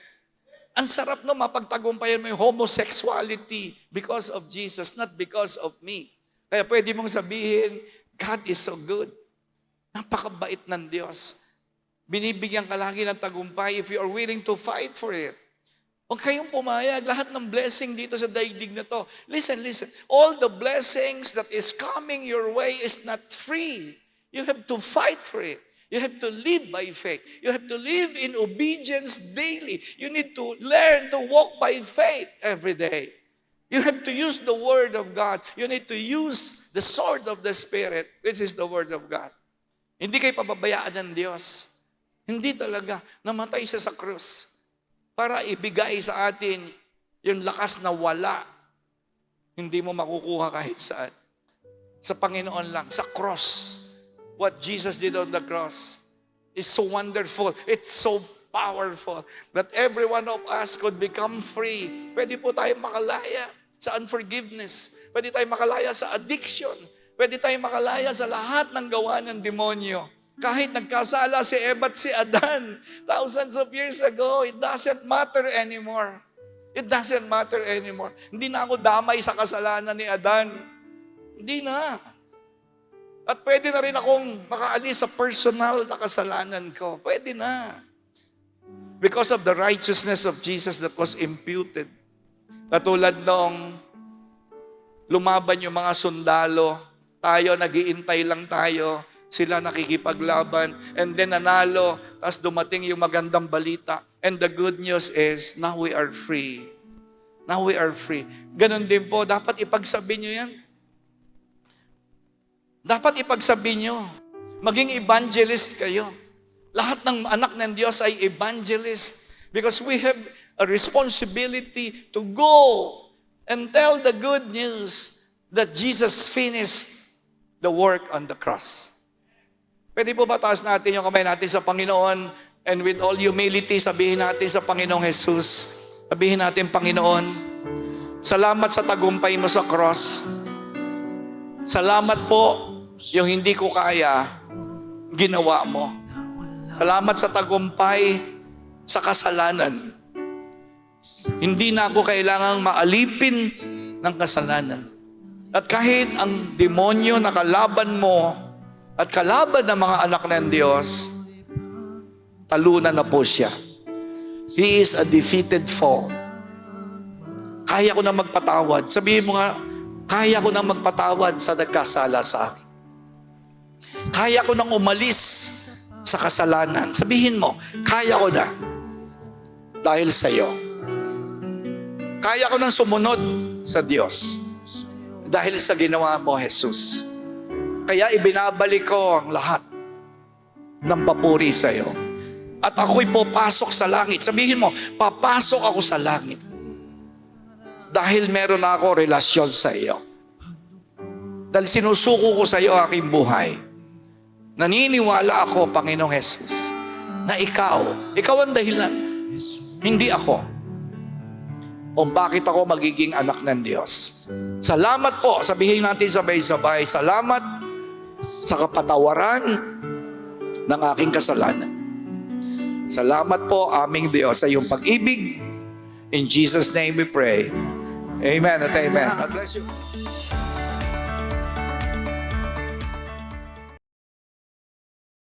Ang sarap no, mapagtagumpayan mo yung homosexuality because of Jesus, not because of me. Kaya pwede mong sabihin, God is so good. Napakabait ng Diyos. Binibigyan ka lagi ng tagumpay if you are willing to fight for it. Huwag kayong pumayag. Lahat ng blessing dito sa daigdig na to. Listen. All the blessings that is coming your way is not free. You have to fight for it. You have to live by faith. You have to live in obedience daily. You need to learn to walk by faith every day. You have to use the Word of God. You need to use the sword of the Spirit, which is the Word of God. Hindi kayo pababayaan ng Diyos. Hindi talaga. Namatay siya sa krus para ibigay sa atin yung lakas na wala. Hindi mo makukuha kahit saan. Sa Panginoon lang, sa cross. What Jesus did on the cross is so wonderful. It's so powerful that every one of us could become free. Pwede po tayo makalaya sa unforgiveness. Pwede tayo makalaya sa addiction. Pwede tayo makalaya sa lahat ng gawa ng demonyo. Kahit nagkasala si Eva at si Adan thousands of years ago, it doesn't matter anymore. It doesn't matter anymore. Hindi na ako damay sa kasalanan ni Adan. Hindi na. At pwede na rin akong makaalis sa personal na kasalanan ko. Pwede na. Because of the righteousness of Jesus that was imputed. Katulad noong lumaban yung mga sundalo. Tayo, nagiintay lang tayo. Sila nakikipaglaban. And then nanalo. Tapos dumating yung magandang balita. And the good news is, now we are free. Now we are free. Ganon din po, dapat ipagsabi nyo yan. Dapat ipagsabi nyo. Maging evangelist kayo. Lahat ng anak ng Diyos ay evangelist. Because we have a responsibility to go and tell the good news that Jesus finished the work on the cross. Pwede po ba taas natin yung kamay natin sa Panginoon, and with all humility, sabihin natin sa Panginoong Jesus, sabihin natin, Panginoon, salamat sa tagumpay mo sa cross. Salamat po, yung hindi ko kaya, ginawa mo. Salamat sa tagumpay sa kasalanan. Hindi na ako kailangang maalipin ng kasalanan. At kahit ang demonyo na kalaban mo at kalaban ng mga anak ng Diyos, talunan na po siya. He is a defeated foe. Kaya ko na magpatawad. Sabihin mo nga, kaya ko na magpatawad sa nagkasala sa akin. Kaya ko nang umalis sa kasalanan. Sabihin mo, kaya ko na. Dahil sa iyo. Kaya ko nang sumunod sa Diyos. Dahil sa ginawa mo, Jesus. Kaya ibinabalik ko ang lahat ng papuri sa iyo. At ako'y papasok sa langit. Sabihin mo, papasok ako sa langit. Dahil meron ako relasyon sa iyo. Dahil sinusuko ko sa iyo aking buhay. Naniniwala ako, Panginoong Jesus, na ikaw ang dahilan, hindi ako, kung bakit ako magiging anak ng Diyos. Salamat po, sabihin natin sabay-sabay, salamat sa kapatawaran ng aking kasalanan. Salamat po, aming Diyos, sa iyong pag-ibig. In Jesus' name we pray. Amen at amen. God bless you.